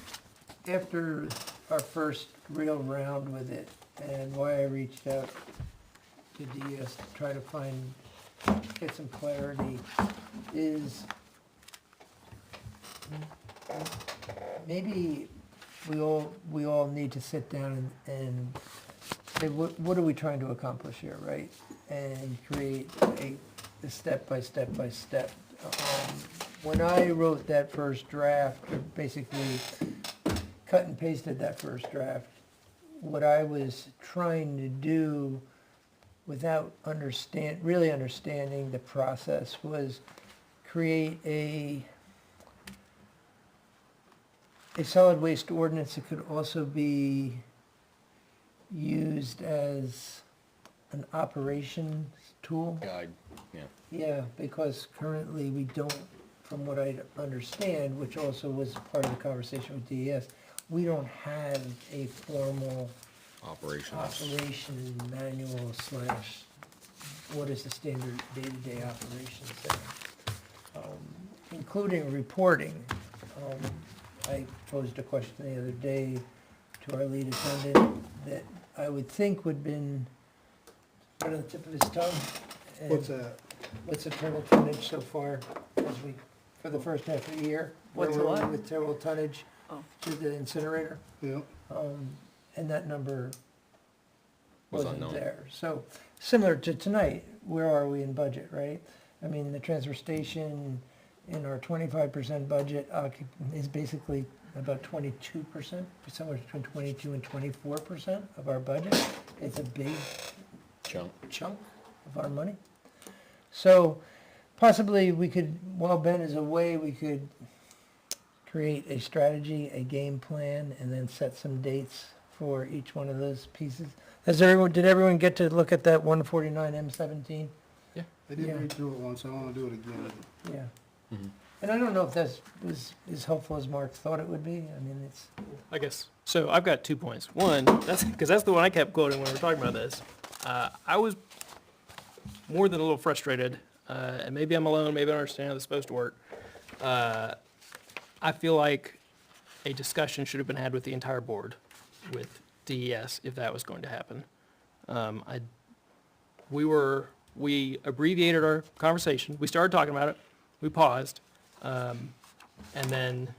after our first real round with it, and why I reached out to DS to try to get some clarity, is maybe we all need to sit down and say, what are we trying to accomplish here, right? And create a step by step by step. When I wrote that first draft, or basically cut and pasted that first draft, what I was trying to do without really understanding the process was create a solid waste ordinance that could also be used as an operations tool. Guide, yeah. Yeah, because currently we don't, from what I understand, which also was part of the conversation with DES, we don't have a formal Operations. operation manual / what is the standard day-to-day operations there, including reporting. I posed a question the other day to our lead attendant that I would think would been right on the tip of his tongue. And What's that? what's the total tonnage so far for the first half of the year? What's Where were we what? with total tonnage Oh. to the incinerator? Yeah, And that number Was wasn't unknown. there. So similar to tonight, where are we in budget, right? I mean, the transfer station in our 25% budget is basically about 22%, somewhere between 22 and 24% of our budget. It's a big Chunk. chunk of our money. So possibly we could, while Ben is away, we could create a strategy, a game plan, and then set some dates for each one of those pieces. Did everyone get to look at that 149 M17? I did Yeah. read through it once, I wanna do it again. Yeah. Mhm. And I don't know if that's was as helpful as Mark thought it would be. I mean, it's, I guess, so I've got 2 points. One, because that's the one I kept quoting when we were talking about this. I was more than a little frustrated, and maybe I'm alone, maybe I don't understand how this is supposed to work. I feel like a discussion should have been had with the entire board, with DES, if that was going to happen. We abbreviated our conversation, we started talking about it, we paused, and then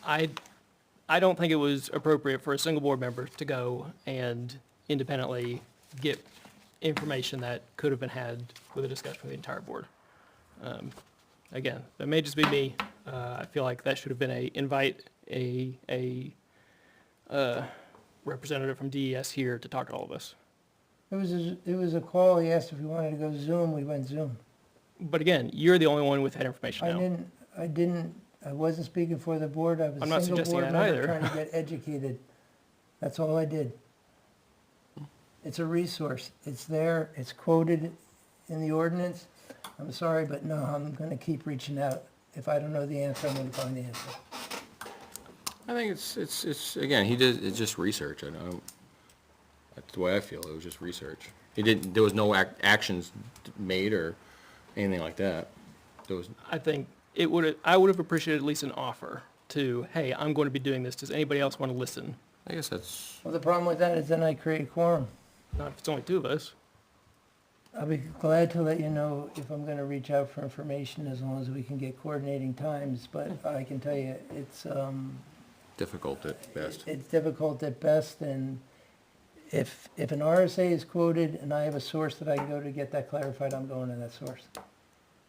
I don't think it was appropriate for a single board member to go and independently get information that could have been had with a discussion with the entire board. Again, that may just be me. I feel like that should have been invite a representative from DES here to talk to all of us. it was a call. He asked if we wanted to go Zoom. We went Zoom. But again, you're the only one with that information now. I wasn't speaking for the board. I was I'm a not single suggesting board that member either. trying to get educated. That's all I did. It's a resource. It's there. It's quoted in the ordinance. I'm sorry, but no, I'm gonna keep reaching out. If I don't know the answer, I'm gonna find the answer. I think it's, again, it's just research, I don't, that's the way I feel, it was just research. There was no actions made or anything like that. There was, I think I would have appreciated at least an offer to, hey, I'm going to be doing this. Does anybody else want to listen? I guess that's, Well, the problem with that is then I create quorum. Not if it's only 2 of us. I'll be glad to let you know if I'm gonna reach out for information as long as we can get coordinating times, but I can tell you, it's, difficult at best. it's difficult at best, and if an RSA is quoted and I have a source that I can go to get that clarified, I'm going to that source.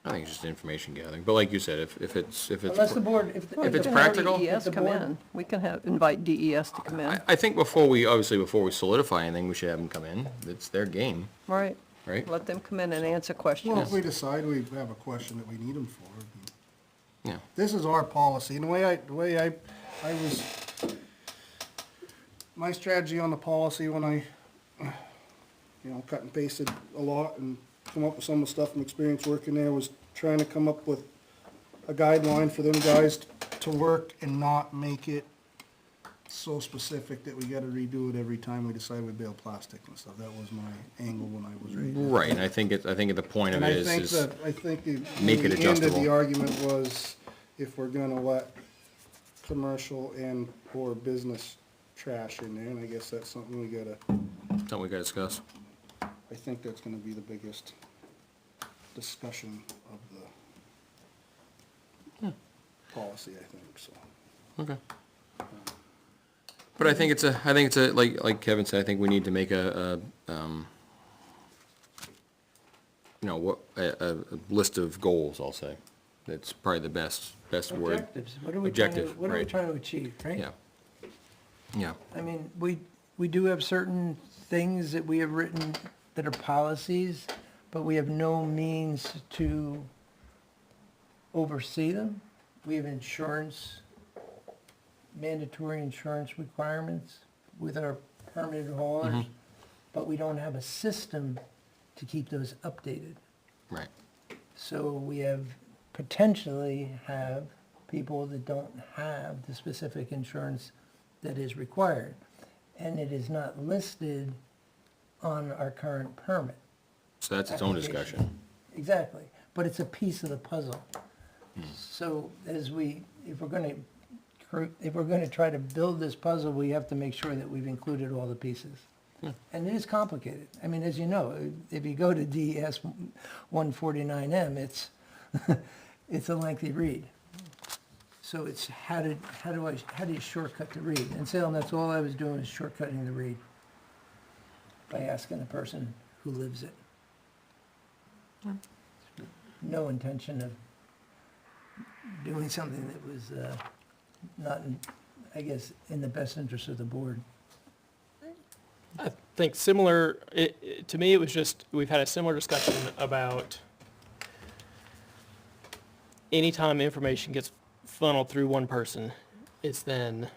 I think it's just information gathering, but like you said, if it's. Unless the board, if If it's the practical- board- if DES the come board- in. We can invite DES to come in. I think before we solidify anything, we should have them come in, it's their game, Right. right? Let them come in and answer Well, if questions. we decide we have a question that we need them for, Yeah, this is our policy, and the way I was, my strategy on the policy when I, cut and pasted a lot and come up with some of the stuff from experience working there was trying to come up with a guideline for them guys to work and not make it so specific that we gotta redo it every time we decide we bale plastic and stuff. That was my angle when I was reading it. right, and I think the point of And it I think is, that, I think the make it the end of adjustable. the argument was if we're gonna let commercial and or business trash in there, and I guess that's something we gotta, something we gotta discuss. I think that's gonna be the biggest discussion of the policy, I think, so. Okay. But I think it's like Kevin said, I think we need to make a list of goals, I'll say. That's probably the best word. Objectives, what are we trying to, Objective, what are we right. trying to achieve, right? Yeah. Yeah, I mean, we do have certain things that we have written that are policies, but we have no means to oversee them. We have mandatory insurance requirements with our permitted haulers, but we don't have a system to keep those updated. right. So we potentially have people that don't have the specific insurance that is required. And it is not listed on our current permit. So that's its own application. discussion. Exactly, but it's a piece of the puzzle. So if we're gonna if we're gonna try to build this puzzle, we have to make sure that we've included all the pieces. And it is complicated. I mean, as you know, if you go to DES 149M, it's, it's a lengthy read. So it's how do you shortcut the read? And Salem, that's all I was doing, is shortcutting the read by asking the person who lives it. No intention of doing something that was not, I guess, in the best interest of the board. I think similar, to me, it was just, we've had a similar discussion about anytime information gets funneled through one person, it's then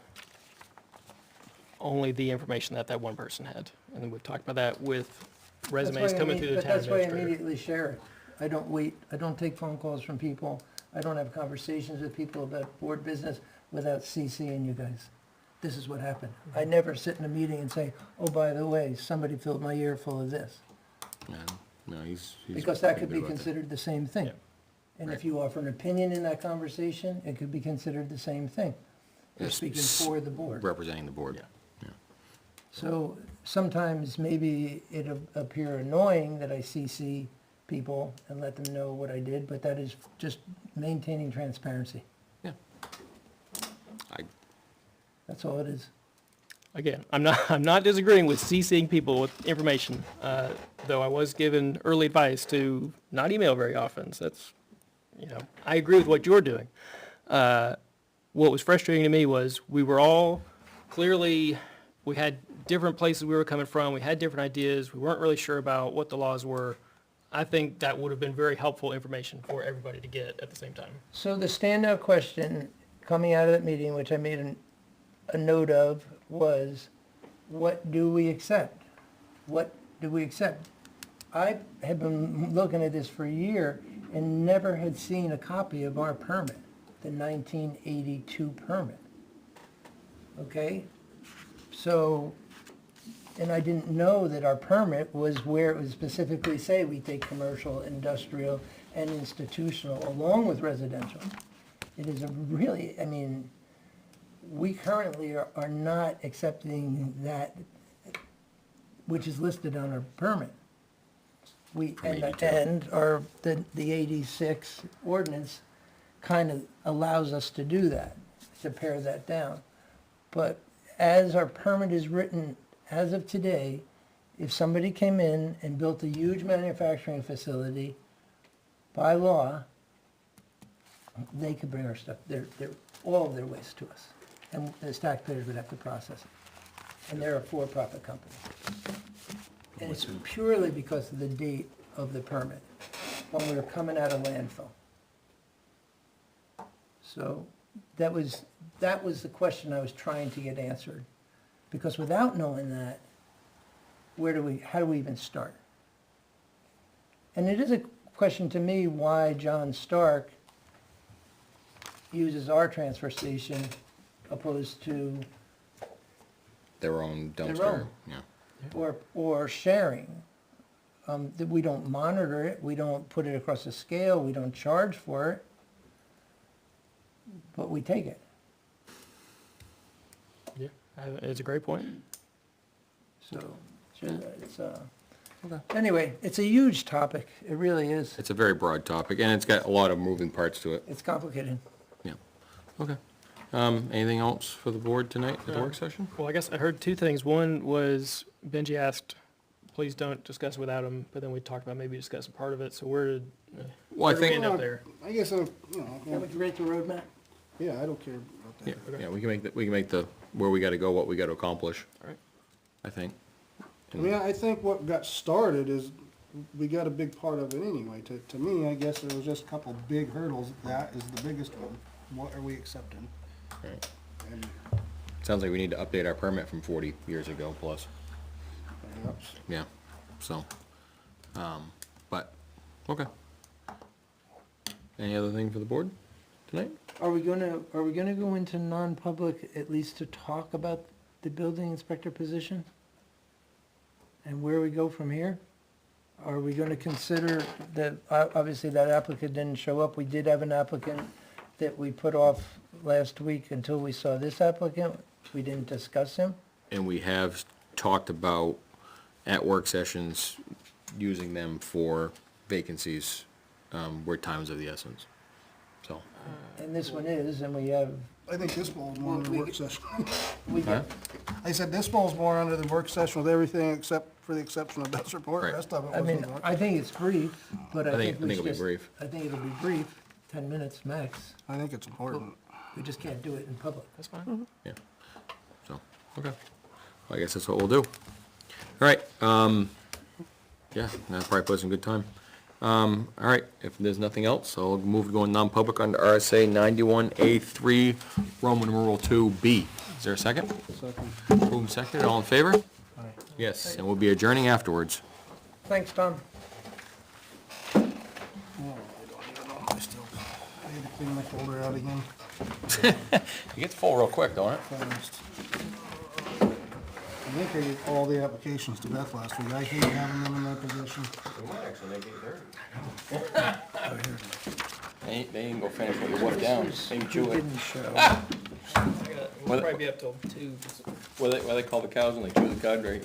only the information that that one person had. And then we've talked about that with resumes coming through the town That's why I administrator. immediately share it. I don't wait, I don't take phone calls from people, I don't have conversations with people about board business without CCing you guys. This is what happened. I never sit in a meeting and say, oh, by the way, somebody filled my ear full of this. No, he's. Because that could be considered the same thing. Yeah. And if you offer an opinion in that conversation, it could be considered the same thing. You're Yes, speaking s- for the board. Representing the board. Yeah. So sometimes maybe it'll appear annoying that I CC people and let them know what I did, but that is just maintaining transparency. I- That's all it is. Again, I'm not disagreeing with CCing people with information, though I was given early advice to not email very often. So that's, I agree with what you're doing. What was frustrating to me was we were all clearly, we had different places we were coming from. We had different ideas. We weren't really sure about what the laws were. I think that would have been very helpful information for everybody to get at the same time. So the standout question coming out of that meeting, which I made a note of, was, what do we accept? What do we accept? I had been looking at this for a year and never had seen a copy of our permit, the 1982 permit. Okay? So, and I didn't know that our permit was where it would specifically say we take commercial, industrial, and institutional along with residential. It is a really, I mean, we currently are not accepting that which is listed on our permit. And the 86 ordinance kind of allows us to do that, to pare that down. But as our permit is written, as of today, if somebody came in and built a huge manufacturing facility, by law, they could bring our stuff, all of their waste to us. And the taxpayers would have to process it. And they're a for-profit company. And it's purely because of the date of the permit, when we were coming out of landfill. So that was the question I was trying to get answered. Because without knowing that, how do we even start? And it is a question to me why John Stark uses our transfer station opposed to Their own Their dumpster, own. yeah. or sharing. That we don't monitor it, we don't put it across a scale, we don't charge for it, but we take it. Yeah, it's a great point. So, anyway, it's a huge topic, it really is. It's a very broad topic, and it's got a lot of moving parts to it. It's complicated. Yeah. Okay. Anything else for the board tonight at the work session? Well, I guess I heard two things. One was Benji asked, please don't discuss without him, but then we talked about maybe discussing part of it. So where Well, I where did we think, end up there? I guess, Can we create the roadmap? yeah, I don't care about yeah, that. yeah, we can make the, where we gotta go, what we gotta accomplish. All right. I think. I mean, I think what got started is, we got a big part of it anyway. To me, I guess there was just a couple big hurdles. That is the biggest one. What are we accepting? Right. And Sounds like we need to update our permit from 40 years ago plus. perhaps, Yeah, so, but, okay. Any other thing for the board tonight? Are we gonna go into non-public at least to talk about the building inspector position? And where we go from here? Are we gonna consider that, obviously that applicant didn't show up, we did have an applicant that we put off last week until we saw this applicant? We didn't discuss him? And we have talked about, at work sessions, using them for vacancies, where time's of the essence, so. And this one is, and we have, I think this falls more under the work session. we Huh? get, I said this falls more under the work session with everything except for the exception of Beth's report, the Right. rest of it I mean, wasn't. I think it's brief, but I think we it'll be just- brief. I think it'll be brief, 10 minutes max. I think it's important. We just can't do it in public. That's fine. Yeah, so, okay. Well, I guess that's what we'll do. All right, yeah, that probably puts in good time. All right, if there's nothing else, I'll move to go in non-public under RSA 91A3, Roman numeral 2B. Is there a second? Second. Moved and seconded, all in favor? Yes, and we'll be adjourning afterwards. Thanks, Tom. Oh, I don't even know. I had to clean my folder out again. You get full real quick, don't it? Fast. I think I gave all the applications to Beth last week. I hate having them in that position. They ain't go finish what you wolfed down, maybe chew it. Didn't show. We'll probably be up till 2. What do they call the cows when they chew the cud, right?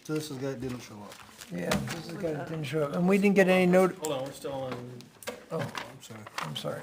So this is the guy that didn't show up. Yeah, this is the guy that didn't show up. And we didn't get any note, Hold on, we're still on oh, I'm sorry. I'm sorry.